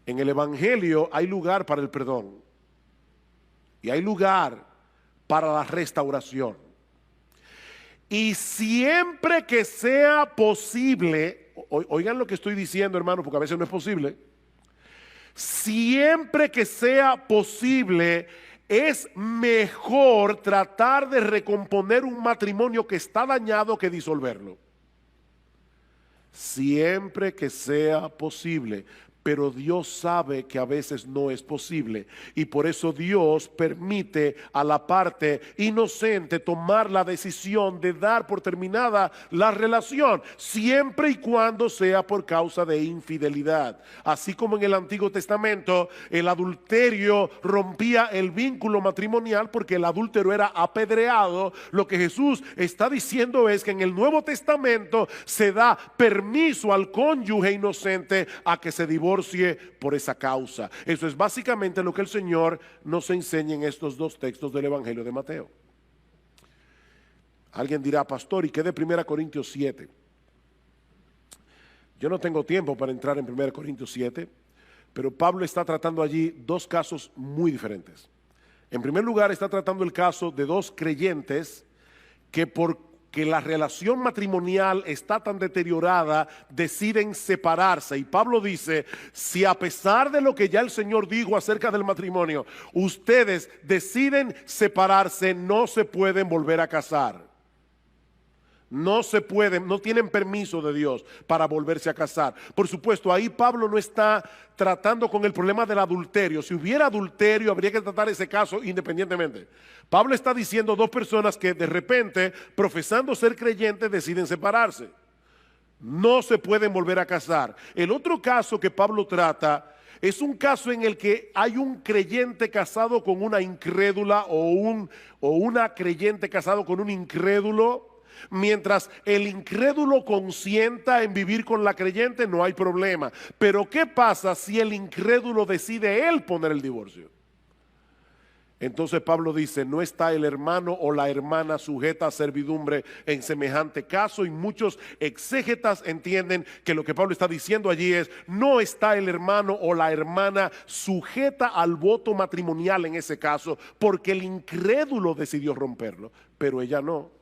En el Evangelio hay lugar para el perdón y hay lugar para la restauración. Y siempre que sea posible, oigan lo que estoy diciendo, hermano, porque a veces no es posible. Siempre que sea posible, es mejor tratar de recomponer un matrimonio que está dañado que disolverlo. Siempre que sea posible. Pero Dios sabe que a veces no es posible y por eso Dios permite a la parte inocente tomar la decisión de dar por terminada la relación, siempre y cuando sea por causa de infidelidad. Así como en el Antiguo Testamento el adulterio rompía el vínculo matrimonial porque el adúltero era apedreado, lo que Jesús está diciendo es que en el Nuevo Testamento se da permiso al cónyuge inocente a que se divorcie por esa causa. Eso es básicamente lo que el Señor nos enseña en estos dos textos del Evangelio de Mateo. Alguien dirá, pastor, ¿y qué de 1 Corintios 7? Yo no tengo tiempo para entrar en 1 Corintios 7, pero Pablo está tratando allí dos casos muy diferentes. En primer lugar, está tratando el caso de dos creyentes que porque la relación matrimonial está tan deteriorada, deciden separarse. Y Pablo dice, si a pesar de lo que ya el Señor dijo acerca del matrimonio, ustedes deciden separarse, no se pueden volver a casar. No se pueden, no tienen permiso de Dios para volverse a casar. Por supuesto, ahí Pablo no está tratando con el problema del adulterio. Si hubiera adulterio, habría que tratar ese caso independientemente. Pablo está diciendo dos personas que de repente, profesando ser creyentes, deciden separarse. No se pueden volver a casar. El otro caso que Pablo trata es un caso en el que hay un creyente casado con una incrédula o una creyente casado con un incrédulo. Mientras el incrédulo consienta en vivir con la creyente, no hay problema. Pero ¿qué pasa si el incrédulo decide él poner el divorcio? Entonces Pablo dice, no está el hermano o la hermana sujeta a servidumbre en semejante caso, y muchos exégetas entienden que lo que Pablo está diciendo allí es, no está el hermano o la hermana sujeta al voto matrimonial en ese caso, porque el incrédulo decidió romperlo, pero ella no.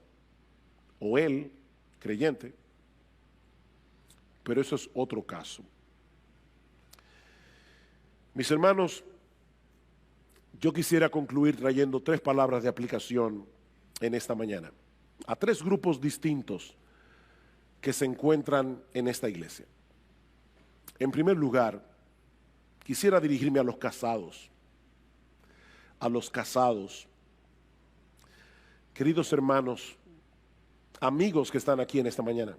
O él, creyente. Pero eso es otro caso. Mis hermanos, yo quisiera concluir trayendo tres palabras de aplicación en esta mañana a tres grupos distintos que se encuentran en esta iglesia. En primer lugar, quisiera dirigirme a los casados. A los casados. Queridos hermanos, amigos que están aquí en esta mañana,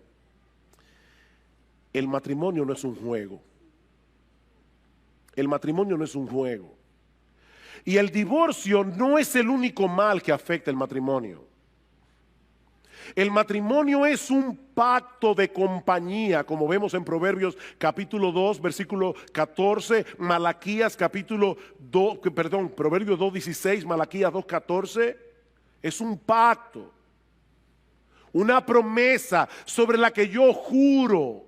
el matrimonio no es un juego. El matrimonio no es un juego. Y el divorcio no es el único mal que afecta el matrimonio. El matrimonio es un pacto de compañía, como vemos en Proverbios capítulo 2, versículo 14, Malaquías capítulo 2, Proverbios 2:16, Malaquías 2:14. Es un pacto. Una promesa sobre la que yo juro.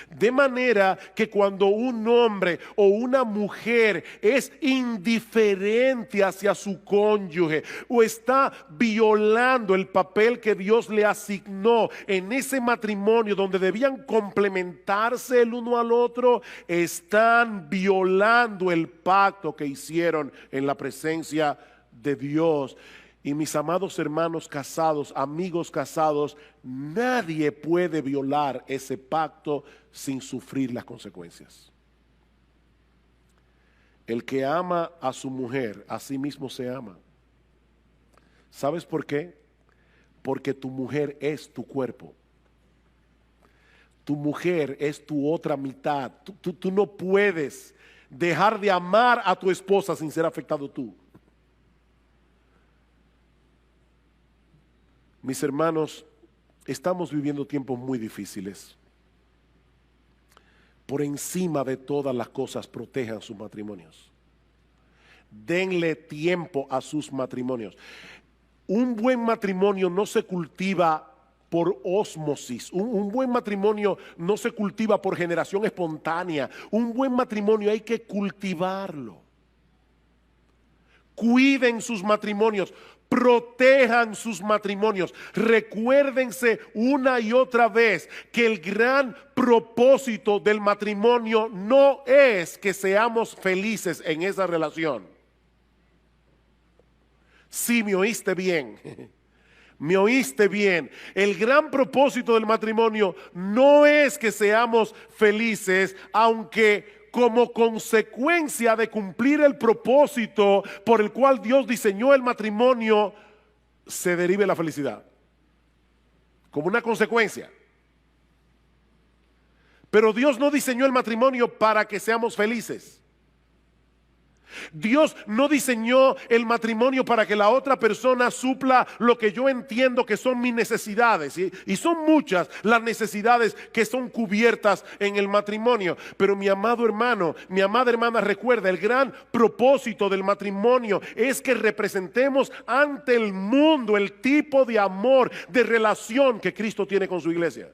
De manera que cuando un hombre o una mujer es indiferente hacia su cónyuge o está violando el papel que Dios le asignó en ese matrimonio donde debían complementarse el uno al otro, están violando el pacto que hicieron en la presencia de Dios. Y mis amados hermanos casados, amigos casados, nadie puede violar ese pacto sin sufrir las consecuencias. El que ama a su mujer, a sí mismo se ama. ¿Sabes por qué? Porque tu mujer es tu cuerpo. Tu mujer es tu otra mitad. Tú no puedes dejar de amar a tu esposa sin ser afectado tú. Mis hermanos, estamos viviendo tiempos muy difíciles. Por encima de todas las cosas, protejan sus matrimonios. Denle tiempo a sus matrimonios. Un buen matrimonio no se cultiva por ósmosis. Un buen matrimonio no se cultiva por generación espontánea. Un buen matrimonio hay que cultivarlo. Cuiden sus matrimonios. Protejan sus matrimonios. Recuérdense una y otra vez que el gran propósito del matrimonio no es que seamos felices en esa relación. Sí, me oíste bien. Me oíste bien. El gran propósito del matrimonio no es que seamos felices, aunque como consecuencia de cumplir el propósito por el cual Dios diseñó el matrimonio, se derive la felicidad. Como una consecuencia. Pero Dios no diseñó el matrimonio para que seamos felices. Dios no diseñó el matrimonio para que la otra persona supla lo que yo entiendo que son mis necesidades. Y son muchas las necesidades que son cubiertas en el matrimonio. Pero mi amado hermano, mi amada hermana, recuerda, el gran propósito del matrimonio es que representemos ante el mundo el tipo de amor, de relación que Cristo tiene con su iglesia.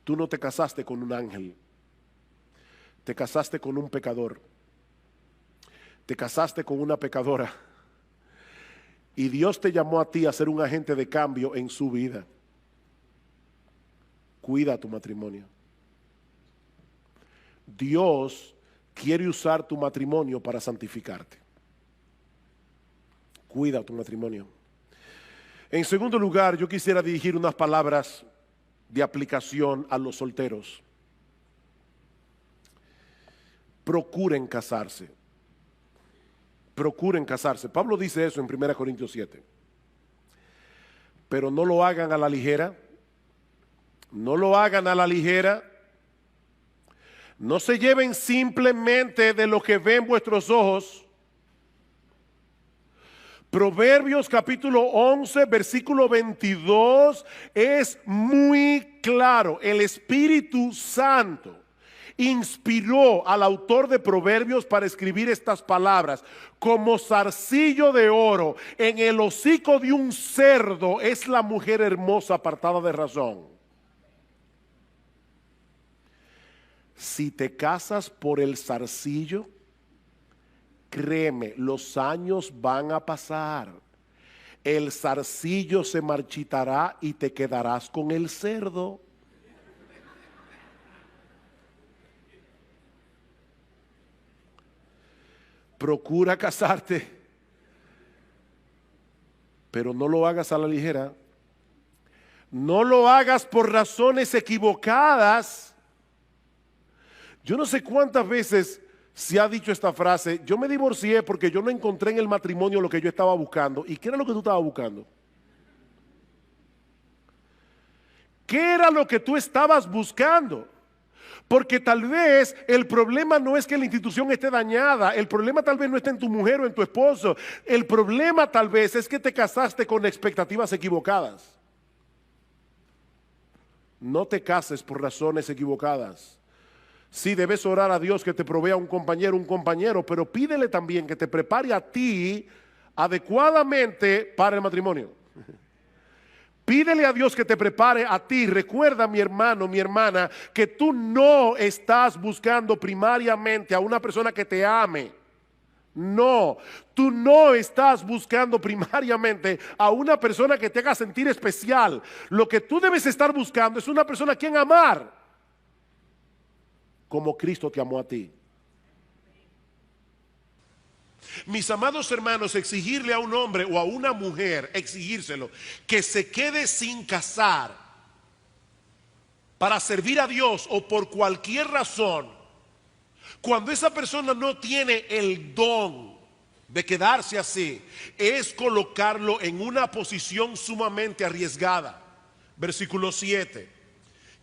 Tú no te casaste con un ángel. Te casaste con un pecador. Te casaste con una pecadora. Y Dios te llamó a ti a ser un agente de cambio en su vida. Cuida tu matrimonio. Dios quiere usar tu matrimonio para santificarte. Cuida tu matrimonio. En segundo lugar, yo quisiera dirigir unas palabras de aplicación a los solteros. Procuren casarse. Procuren casarse. Pablo dice eso en 1 Corintios 7. Pero no lo hagan a la ligera. No lo hagan a la ligera. No se lleven simplemente de lo que ven vuestros ojos. Proverbios capítulo 11, versículo 22 es muy claro. El Espíritu Santo inspiró al autor de Proverbios para escribir estas palabras. Como zarcillo de oro en el hocico de un cerdo es la mujer hermosa apartada de razón. Si te casas por el zarcillo, créeme, los años van a pasar. El zarcillo se marchitará y te quedarás con el cerdo. Procura casarte, pero no lo hagas a la ligera. No lo hagas por razones equivocadas. Yo no sé cuántas veces se ha dicho esta frase: yo me divorcié porque yo no encontré en el matrimonio lo que yo estaba buscando. ¿Y qué era lo que tú estabas buscando? ¿Qué era lo que tú estabas buscando? Porque tal vez el problema no es que la institución esté dañada, el problema tal vez no está en tu mujer o en tu esposo, el problema tal vez es que te casaste con expectativas equivocadas. No te cases por razones equivocadas. Sí, debes orar a Dios que te provea un compañero, pero pídele también que te prepare a ti adecuadamente para el matrimonio. Pídele a Dios que te prepare a ti. Recuerda, mi hermano, mi hermana, que tú no estás buscando primariamente a una persona que te ame. No, tú no estás buscando primariamente a una persona que te haga sentir especial. Lo que tú debes estar buscando es una persona a quien amar, como Cristo te amó a ti. Mis amados hermanos, exigirle a un hombre o a una mujer, exigírselo, que se quede sin casar para servir a Dios o por cualquier razón, cuando esa persona no tiene el don de quedarse así, es colocarlo en una posición sumamente arriesgada. Versículo 7.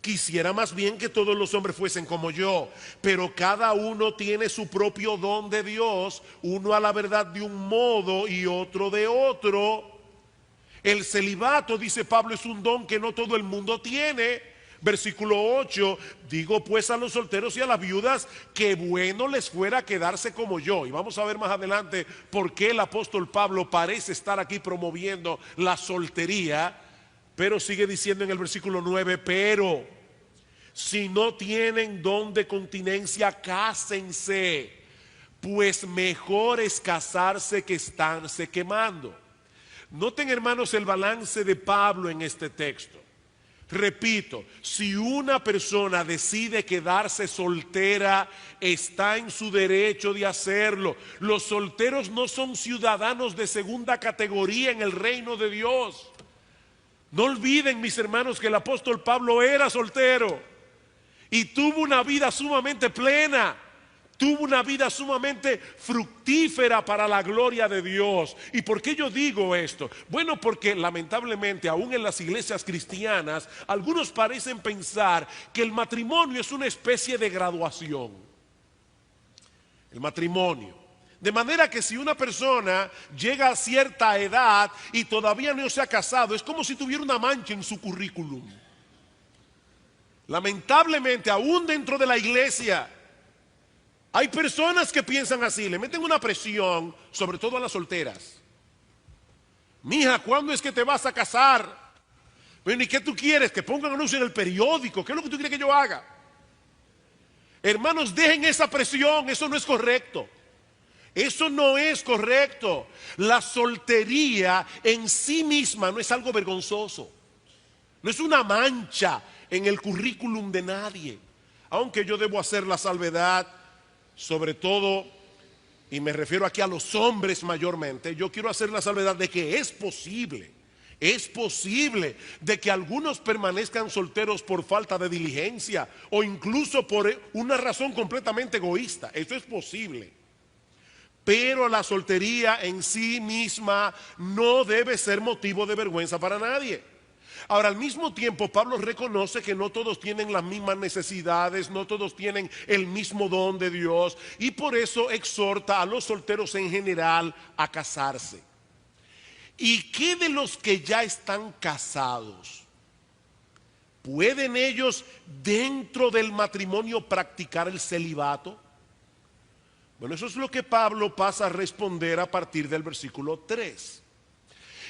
Quisiera más bien que todos los hombres fuesen como yo, pero cada uno tiene su propio don de Dios, uno a la verdad de un modo y otro de otro. El celibato, dice Pablo, es un don que no todo el mundo tiene. Versículo 8, digo pues a los solteros y a las viudas que bueno les fuera quedarse como yo. Y vamos a ver más adelante por qué el apóstol Pablo parece estar aquí promoviendo la soltería. Pero sigue diciendo en el versículo 9, pero si no tienen don de continencia, cásense, pues mejor es casarse que estarse quemando. Noten, hermanos, el balance de Pablo en este texto. Repito, si una persona decide quedarse soltera, está en su derecho de hacerlo. Los solteros no son ciudadanos de segunda categoría en el reino de Dios. No olviden, mis hermanos, que el apóstol Pablo era soltero y tuvo una vida sumamente plena. Tuvo una vida sumamente fructífera para la gloria de Dios. ¿Y por qué yo digo esto? Bueno, porque lamentablemente aún en las iglesias cristianas algunos parecen pensar que el matrimonio es una especie de graduación. El matrimonio. De manera que si una persona llega a cierta edad y todavía no se ha casado, es como si tuviera una mancha en su currículum. Lamentablemente aún dentro de la iglesia hay personas que piensan así, le meten una presión, sobre todo a las solteras. Mija, ¿cuándo es que te vas a casar? Bueno, ¿y qué tú quieres? Que pongan anuncio en el periódico. ¿Qué es lo que tú quieres que yo haga? Hermanos, dejen esa presión, eso no es correcto. Eso no es correcto. La soltería en sí misma no es algo vergonzoso. No es una mancha en el currículum de nadie. Aunque yo debo hacer la salvedad, sobre todo, y me refiero aquí a los hombres mayormente, yo quiero hacer la salvedad de que es posible de que algunos permanezcan solteros por falta de diligencia o incluso por una razón completamente egoísta. Eso es posible. Pero la soltería en sí misma no debe ser motivo de vergüenza para nadie. Ahora, al mismo tiempo, Pablo reconoce que no todos tienen las mismas necesidades, no todos tienen el mismo don de Dios, y por eso exhorta a los solteros en general a casarse. ¿Y qué de los que ya están casados? ¿Pueden ellos dentro del matrimonio practicar el celibato? Bueno, eso es lo que Pablo pasa a responder a partir del versículo 3.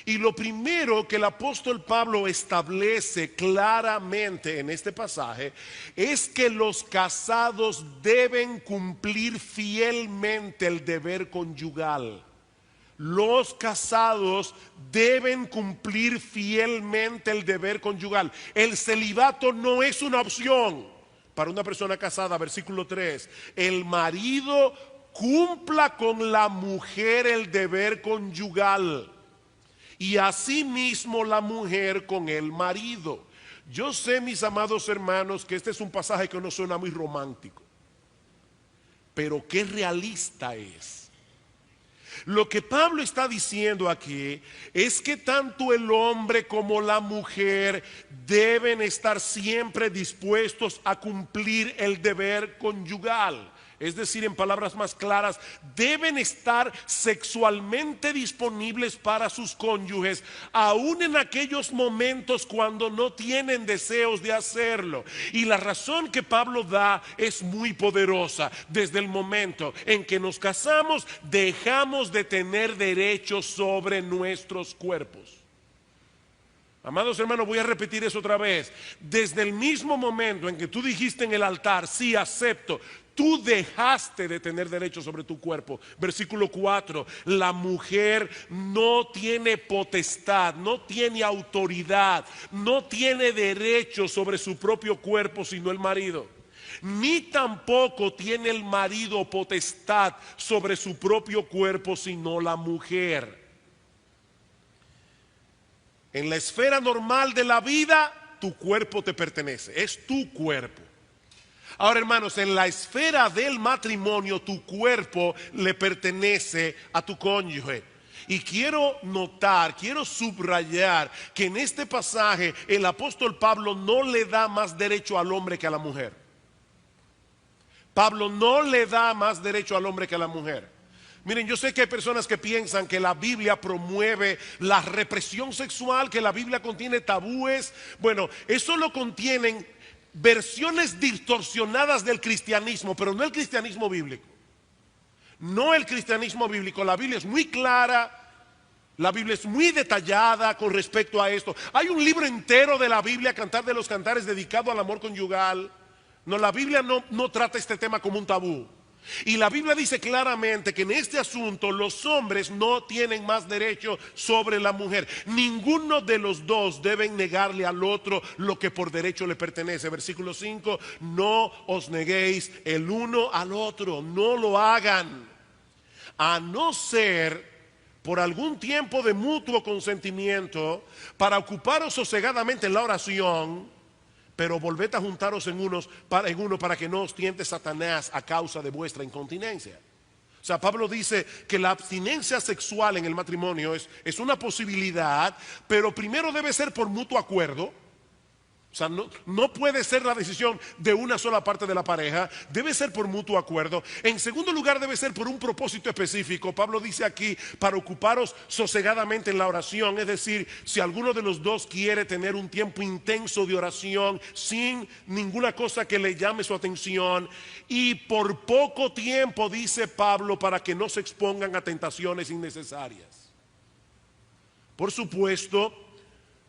Y lo primero que el apóstol Pablo establece claramente en este pasaje es que los casados deben cumplir fielmente el deber conyugal. Los casados deben cumplir fielmente el deber conyugal. El celibato no es una opción para una persona casada. Versículo 3. El marido cumpla con la mujer el deber conyugal, y asimismo la mujer con el marido. Yo sé, mis amados hermanos, que este es un pasaje que no suena muy romántico, pero qué realista es. Lo que Pablo está diciendo aquí es que tanto el hombre como la mujer deben estar siempre dispuestos a cumplir el deber conyugal. Es decir, en palabras más claras, deben estar sexualmente disponibles para sus cónyuges, aún en aquellos momentos cuando no tienen deseos de hacerlo. Y la razón que Pablo da es muy poderosa. Desde el momento en que nos casamos, dejamos de tener derechos sobre nuestros cuerpos. Amados hermanos, voy a repetir eso otra vez. Desde el mismo momento en que tú dijiste en el altar, sí, acepto, tú dejaste de tener derecho sobre tu cuerpo. Versículo 4, la mujer no tiene potestad, no tiene autoridad, no tiene derecho sobre su propio cuerpo sino el marido. Ni tampoco tiene el marido potestad sobre su propio cuerpo sino la mujer. En la esfera normal de la vida, tu cuerpo te pertenece, es tu cuerpo. Ahora, hermanos, en la esfera del matrimonio, tu cuerpo le pertenece a tu cónyuge. Y quiero notar, quiero subrayar que en este pasaje el apóstol Pablo no le da más derecho al hombre que a la mujer. Pablo no le da más derecho al hombre que a la mujer. Miren, yo sé que hay personas que piensan que la Biblia promueve la represión sexual, que la Biblia contiene tabúes. Bueno, eso lo contienen versiones distorsionadas del cristianismo, pero no el cristianismo bíblico. No el cristianismo bíblico. La Biblia es muy clara, la Biblia es muy detallada con respecto a esto. Hay un libro entero de la Biblia, Cantar de los Cantares, dedicado al amor conyugal. No, la Biblia no trata este tema como un tabú. Y la Biblia dice claramente que en este asunto los hombres no tienen más derecho sobre la mujer. Ninguno de los dos deben negarle al otro lo que por derecho le pertenece. Versículo 5, no os neguéis el uno al otro, no lo hagan, a no ser por algún tiempo de mutuo consentimiento, para ocuparos sosegadamente en la oración. Pero volved a juntaros en uno para que no os tiente Satanás a causa de vuestra incontinencia. O sea, Pablo dice que la abstinencia sexual en el matrimonio es una posibilidad, pero primero debe ser por mutuo acuerdo. O sea, no puede ser la decisión de una sola parte de la pareja, debe ser por mutuo acuerdo. En segundo lugar, debe ser por un propósito específico. Pablo dice aquí, para ocuparos sosegadamente en la oración. Es decir, si alguno de los dos quiere tener un tiempo intenso de oración sin ninguna cosa que le llame su atención, y por poco tiempo, dice Pablo, para que no se expongan a tentaciones innecesarias. Por supuesto,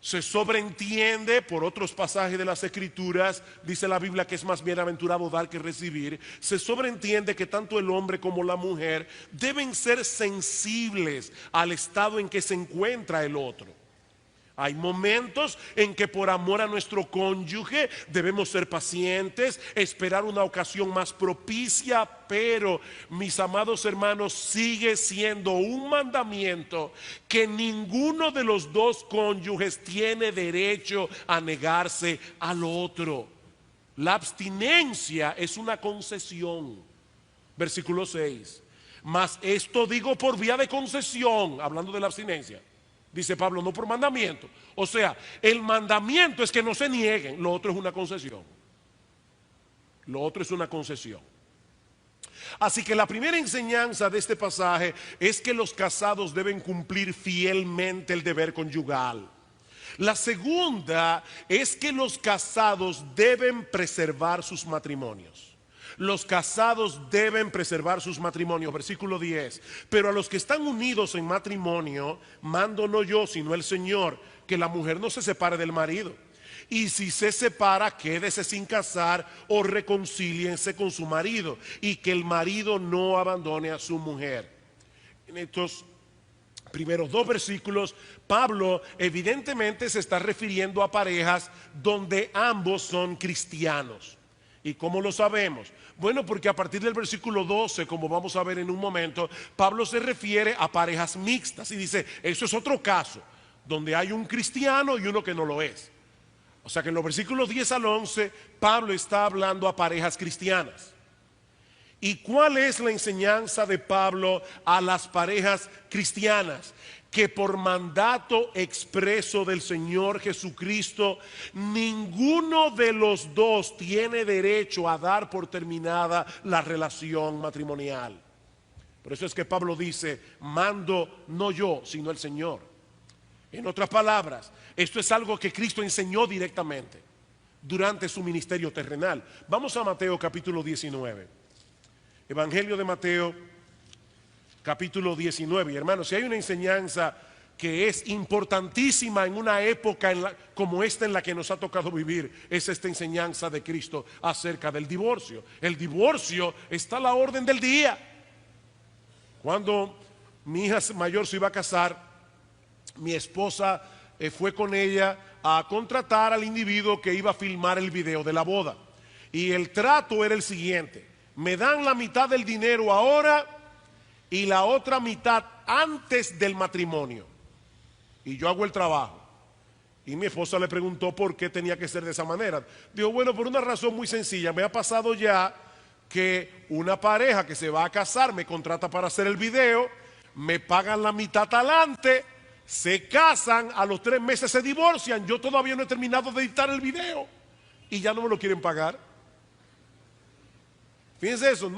se sobreentiende por otros pasajes de las Escrituras, dice la Biblia que es más bienaventurado dar que recibir. Se sobreentiende que tanto el hombre como la mujer deben ser sensibles al estado en que se encuentra el otro. Hay momentos en que por amor a nuestro cónyuge debemos ser pacientes, esperar una ocasión más propicia, pero mis amados hermanos, sigue siendo un mandamiento que ninguno de los dos cónyuges tiene derecho a negarse al otro. La abstinencia es una concesión. Versículo 6. Mas esto digo por vía de concesión, hablando de la abstinencia. Dice Pablo, no por mandamiento. O sea, el mandamiento es que no se nieguen. Lo otro es una concesión. Lo otro es una concesión. Así que la primera enseñanza de este pasaje es que los casados deben cumplir fielmente el deber conyugal. La segunda es que los casados deben preservar sus matrimonios. Los casados deben preservar sus matrimonios. Versículo 10. Pero a los que están unidos en matrimonio, mando no yo, sino el Señor, que la mujer no se separe del marido. Y si se separa, quédese sin casar o reconcíliense con su marido. Y que el marido no abandone a su mujer. En estos primeros dos versículos, Pablo evidentemente se está refiriendo a parejas donde ambos son cristianos. ¿Y cómo lo sabemos? Bueno, porque a partir del versículo 12, como vamos a ver en un momento, Pablo se refiere a parejas mixtas y dice, eso es otro caso, donde hay un cristiano y uno que no lo es. O sea que en los versículos 10 al 11, Pablo está hablando a parejas cristianas. ¿Y cuál es la enseñanza de Pablo a las parejas cristianas? Que por mandato expreso del Señor Jesucristo, ninguno de los dos tiene derecho a dar por terminada la relación matrimonial. Por eso es que Pablo dice, mando no yo, sino el Señor. En otras palabras, esto es algo que Cristo enseñó directamente durante su ministerio terrenal. Vamos a Mateo capítulo 19. Evangelio de Mateo capítulo 19. Y hermanos, si hay una enseñanza que es importantísima en una época como esta en la que nos ha tocado vivir, es esta enseñanza de Cristo acerca del divorcio. El divorcio está a la orden del día. Cuando mi hija mayor se iba a casar, mi esposa fue con ella a contratar al individuo que iba a filmar el video de la boda. Y el trato era el siguiente: me dan la mitad del dinero ahora y la otra mitad antes del matrimonio, y yo hago el trabajo. Y mi esposa le preguntó por qué tenía que ser de esa manera. Dijo, bueno, por una razón muy sencilla. Me ha pasado ya que una pareja que se va a casar me contrata para hacer el video, me pagan la mitad talante, se casan, a los 3 meses se divorcian, yo todavía no he terminado de editar el video y ya no me lo quieren pagar. Fíjense eso,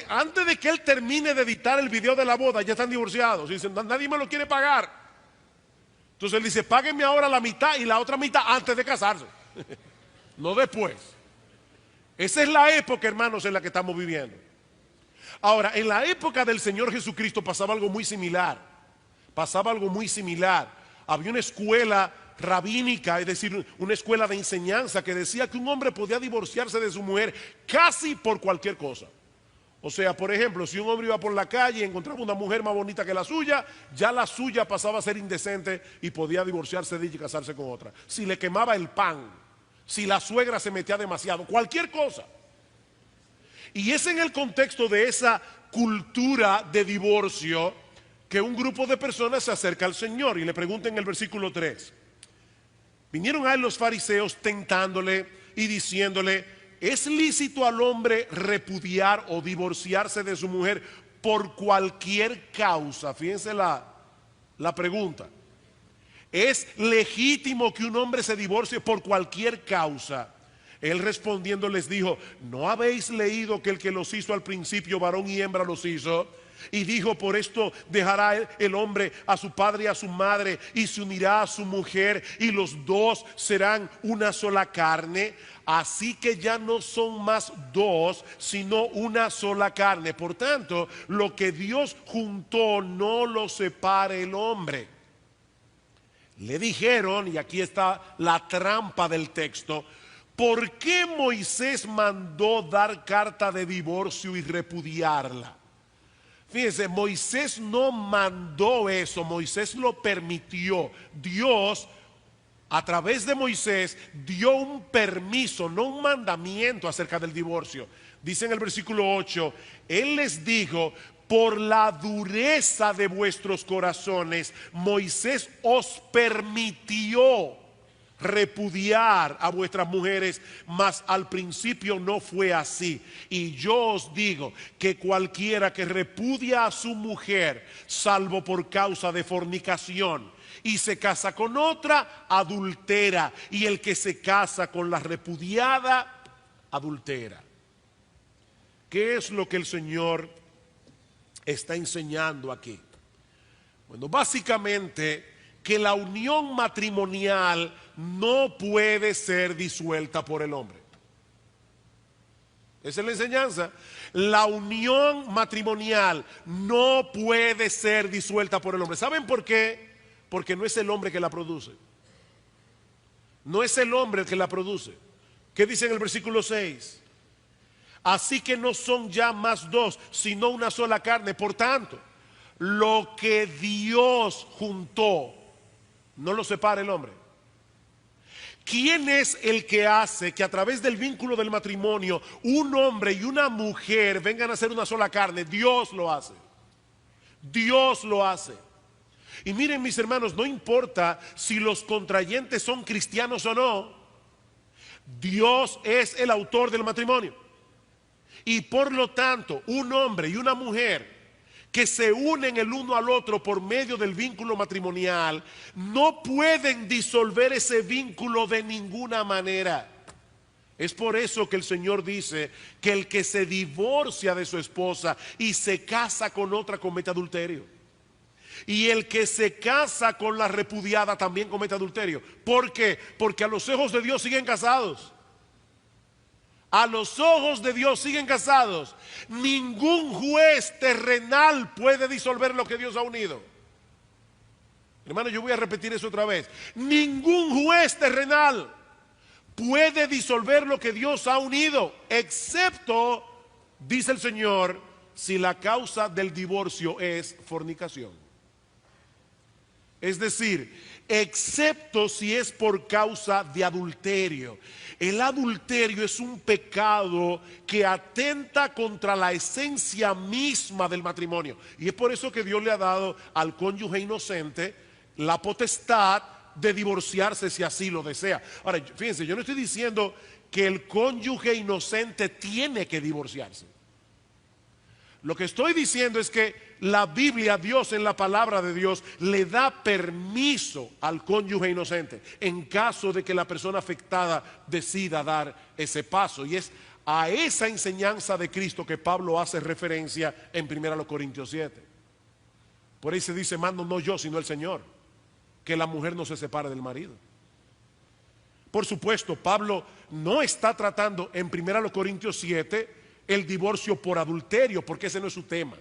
antes de que él termine de editar el video de la boda ya están divorciados. Dicen, nadie me lo quiere pagar. Entonces él dice, páguenme ahora la mitad y la otra mitad antes de casarse, no después. Esa es la época, hermanos, en la que estamos viviendo. Ahora, en la época del Señor Jesucristo pasaba algo muy similar. Había una escuela rabínica, es decir, una escuela de enseñanza que decía que un hombre podía divorciarse de su mujer casi por cualquier cosa. O sea, por ejemplo, si un hombre iba por la calle y encontraba una mujer más bonita que la suya, ya la suya pasaba a ser indecente y podía divorciarse de ella y casarse con otra. Si le quemaba el pan, si la suegra se metía demasiado, cualquier cosa. Y es en el contexto de esa cultura de divorcio que un grupo de personas se acerca al Señor y le pregunta en el versículo 3. Vinieron a él los fariseos tentándole y diciéndole, ¿es lícito al hombre repudiar o divorciarse de su mujer por cualquier causa? Fíjense la pregunta. ¿Es legítimo que un hombre se divorcie por cualquier causa? Él respondiendo les dijo, ¿no habéis leído que el que los hizo al principio, varón y hembra los hizo? Y dijo, por esto dejará el hombre a su padre y a su madre y se unirá a su mujer y los dos serán una sola carne. Así que ya no son más dos, sino una sola carne. Por tanto, lo que Dios juntó no lo separe el hombre. Le dijeron, y aquí está la trampa del texto, ¿por qué Moisés mandó dar carta de divorcio y repudiarla? Fíjense, Moisés no mandó eso, Moisés lo permitió. Dios, a través de Moisés, dio un permiso, no un mandamiento acerca del divorcio. Dice en el versículo 8, Él les dijo, por la dureza de vuestros corazones, Moisés os permitió repudiar a vuestras mujeres, mas al principio no fue así. Y yo os digo que cualquiera que repudia a su mujer, salvo por causa de fornicación, y se casa con otra, adultera, y el que se casa con la repudiada, adultera. ¿Qué es lo que el Señor está enseñando aquí? Bueno, básicamente que la unión matrimonial no puede ser disuelta por el hombre. Esa es la enseñanza. La unión matrimonial no puede ser disuelta por el hombre. ¿Saben por qué? Porque no es el hombre que la produce. No es el hombre el que la produce. ¿Qué dice en el versículo 6? Así que no son ya más dos, sino una sola carne. Por tanto, lo que Dios juntó, no lo separa el hombre. ¿Quién es el que hace que a través del vínculo del matrimonio un hombre y una mujer vengan a ser una sola carne? Dios lo hace. Dios lo hace. Y miren, mis hermanos, no importa si los contrayentes son cristianos o no, Dios es el autor del matrimonio. Y por lo tanto, un hombre y una mujer que se unen el uno al otro por medio del vínculo matrimonial, no pueden disolver ese vínculo de ninguna manera. Es por eso que el Señor dice que el que se divorcia de su esposa y se casa con otra comete adulterio. Y el que se casa con la repudiada también comete adulterio. ¿Por qué? Porque a los ojos de Dios siguen casados. A los ojos de Dios siguen casados. Ningún juez terrenal puede disolver lo que Dios ha unido. Hermano, yo voy a repetir eso otra vez. Ningún juez terrenal puede disolver lo que Dios ha unido, excepto, dice el Señor, si la causa del divorcio es fornicación. Es decir, excepto si es por causa de adulterio. El adulterio es un pecado que atenta contra la esencia misma del matrimonio. Y es por eso que Dios le ha dado al cónyuge inocente la potestad de divorciarse si así lo desea. Ahora, fíjense, yo no estoy diciendo que el cónyuge inocente tiene que divorciarse. Lo que estoy diciendo es que la Biblia, Dios en la palabra de Dios, le da permiso al cónyuge inocente en caso de que la persona afectada decida dar ese paso. Y es a esa enseñanza de Cristo que Pablo hace referencia en 1 Corintios 7. Por ahí se dice, mando no yo sino el Señor, que la mujer no se separe del marido. Por supuesto, Pablo no está tratando en 1 Corintios 7 el divorcio por adulterio, porque ese no es su tema.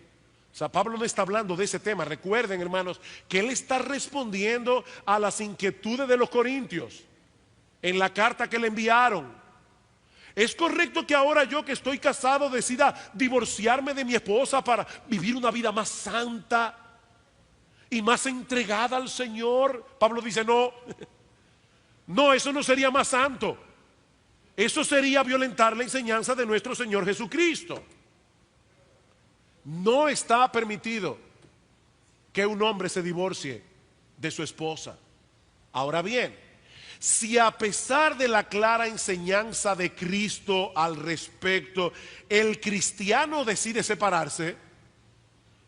O sea, Pablo no está hablando de ese tema. Recuerden, hermanos, que él está respondiendo a las inquietudes de los corintios en la carta que le enviaron. ¿Es correcto que ahora yo, que estoy casado, decida divorciarme de mi esposa para vivir una vida más santa y más entregada al Señor? Pablo dice, no, no, eso no sería más santo. Eso sería violentar la enseñanza de nuestro Señor Jesucristo. No está permitido que un hombre se divorcie de su esposa. Ahora bien, si a pesar de la clara enseñanza de Cristo al respecto, el cristiano decide separarse,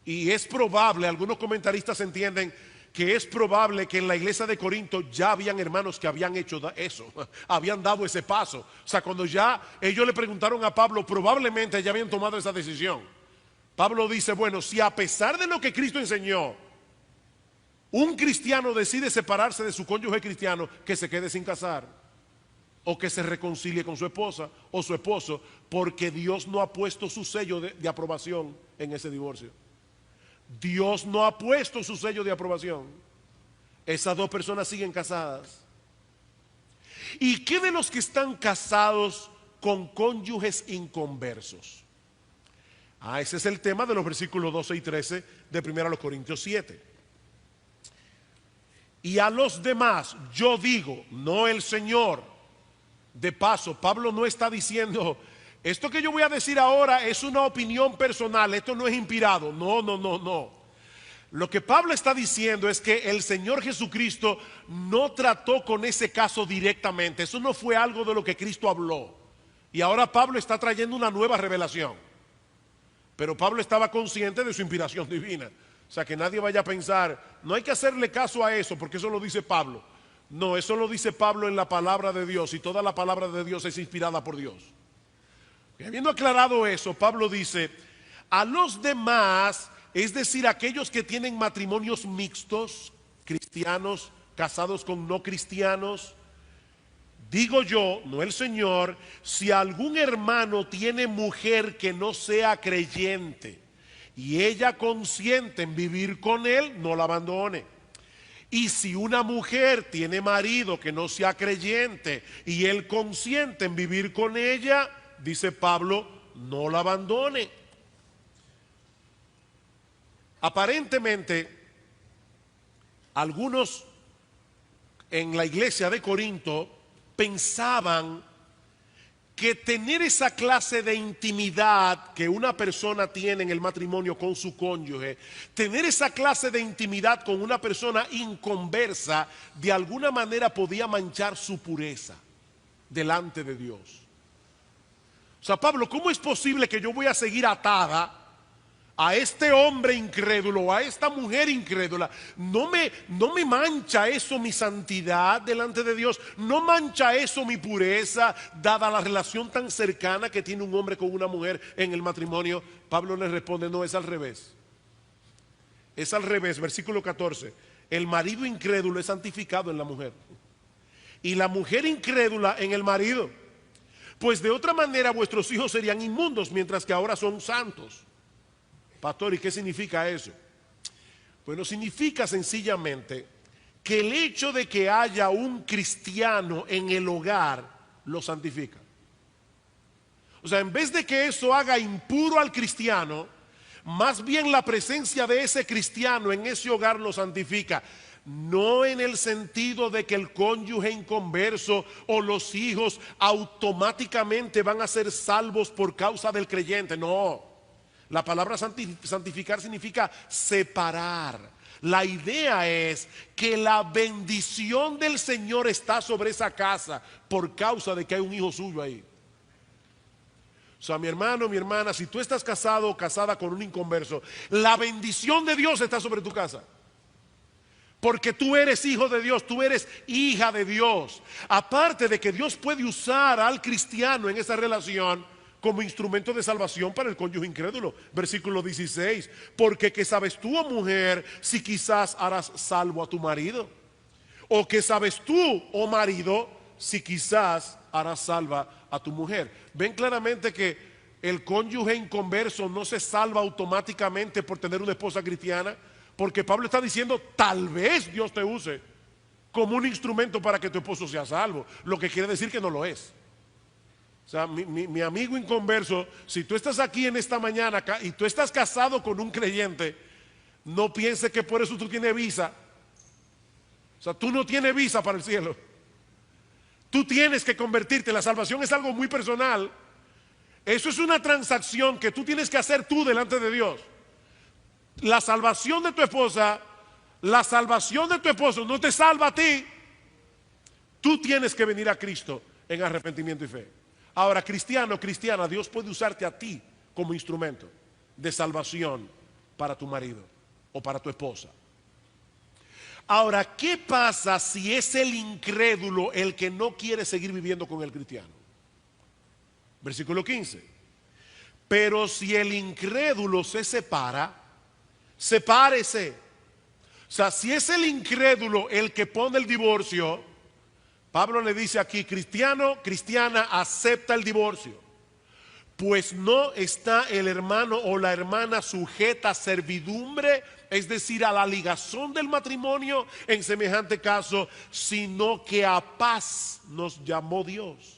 y es probable, algunos comentaristas entienden que es probable que en la iglesia de Corinto ya habían hermanos que habían hecho eso, habían dado ese paso. O sea, cuando ya ellos le preguntaron a Pablo, probablemente ya habían tomado esa decisión. Pablo dice, bueno, si a pesar de lo que Cristo enseñó, un cristiano decide separarse de su cónyuge cristiano, que se quede sin casar, o que se reconcilie con su esposa o su esposo, porque Dios no ha puesto su sello de aprobación en ese divorcio. Dios no ha puesto su sello de aprobación. Esas dos personas siguen casadas. ¿Y qué de los que están casados con cónyuges inconversos? Ese es el tema de los versículos 12 y 13 de 1 Corintios 7. Y a los demás yo digo, no el Señor. De paso, Pablo no está diciendo, esto que yo voy a decir ahora es una opinión personal, esto no es inspirado. No. Lo que Pablo está diciendo es que el Señor Jesucristo no trató con ese caso directamente. Eso no fue algo de lo que Cristo habló. Y ahora Pablo está trayendo una nueva revelación. Pero Pablo estaba consciente de su inspiración divina. O sea, que nadie vaya a pensar, no hay que hacerle caso a eso porque eso lo dice Pablo. No, eso lo dice Pablo en la palabra de Dios, y toda la palabra de Dios es inspirada por Dios. Y habiendo aclarado eso, Pablo dice, a los demás, es decir, aquellos que tienen matrimonios mixtos, cristianos casados con no cristianos, digo yo, no el Señor, si algún hermano tiene mujer que no sea creyente y ella consiente en vivir con él, no la abandone. Y si una mujer tiene marido que no sea creyente y él consiente en vivir con ella, dice Pablo, no la abandone. Aparentemente, algunos en la iglesia de Corinto pensaban que tener esa clase de intimidad que una persona tiene en el matrimonio con su cónyuge, tener esa clase de intimidad con una persona inconversa, de alguna manera podía manchar su pureza delante de Dios. O sea, Pablo, ¿cómo es posible que yo voy a seguir atada a este hombre incrédulo, a esta mujer incrédula? No me mancha eso mi santidad delante de Dios, no mancha eso mi pureza, dada la relación tan cercana que tiene un hombre con una mujer en el matrimonio. Pablo le responde, no, es al revés. Es al revés, versículo 14. El marido incrédulo es santificado en la mujer, y la mujer incrédula en el marido. Pues de otra manera vuestros hijos serían inmundos, mientras que ahora son santos. Pastor, ¿y qué significa eso? Bueno, significa sencillamente que el hecho de que haya un cristiano en el hogar lo santifica. O sea, en vez de que eso haga impuro al cristiano, más bien la presencia de ese cristiano en ese hogar lo santifica. No en el sentido de que el cónyuge inconverso o los hijos automáticamente van a ser salvos por causa del creyente, no. La palabra santificar significa separar. La idea es que la bendición del Señor está sobre esa casa por causa de que hay un hijo suyo ahí. O sea, mi hermano, mi hermana, si tú estás casado o casada con un inconverso, la bendición de Dios está sobre tu casa. Porque tú eres hijo de Dios, tú eres hija de Dios. Aparte de que Dios puede usar al cristiano en esa relación como instrumento de salvación para el cónyuge incrédulo. Versículo 16. Porque ¿qué sabes tú, oh mujer, si quizás harás salvo a tu marido? ¿O qué sabes tú, oh marido, si quizás harás salva a tu mujer? Ven claramente que el cónyuge inconverso no se salva automáticamente por tener una esposa cristiana, porque Pablo está diciendo, tal vez Dios te use como un instrumento para que tu esposo sea salvo, lo que quiere decir que no lo es. O sea, mi amigo inconverso, si tú estás aquí en esta mañana y tú estás casado con un creyente, no pienses que por eso tú tienes visa. O sea, tú no tienes visa para el cielo. Tú tienes que convertirte. La salvación es algo muy personal. Eso es una transacción que tú tienes que hacer tú delante de Dios. La salvación de tu esposa, la salvación de tu esposo no te salva a ti. Tú tienes que venir a Cristo en arrepentimiento y fe. Ahora, cristiano, cristiana, Dios puede usarte a ti como instrumento de salvación para tu marido o para tu esposa. Ahora, ¿qué pasa si es el incrédulo el que no quiere seguir viviendo con el cristiano? Versículo 15. Pero si el incrédulo se separa, sepárese. O sea, si es el incrédulo el que pone el divorcio, Pablo le dice aquí, cristiano, cristiana, acepta el divorcio. Pues no está el hermano o la hermana sujeta a servidumbre, es decir, a la ligazón del matrimonio en semejante caso, sino que a paz nos llamó Dios.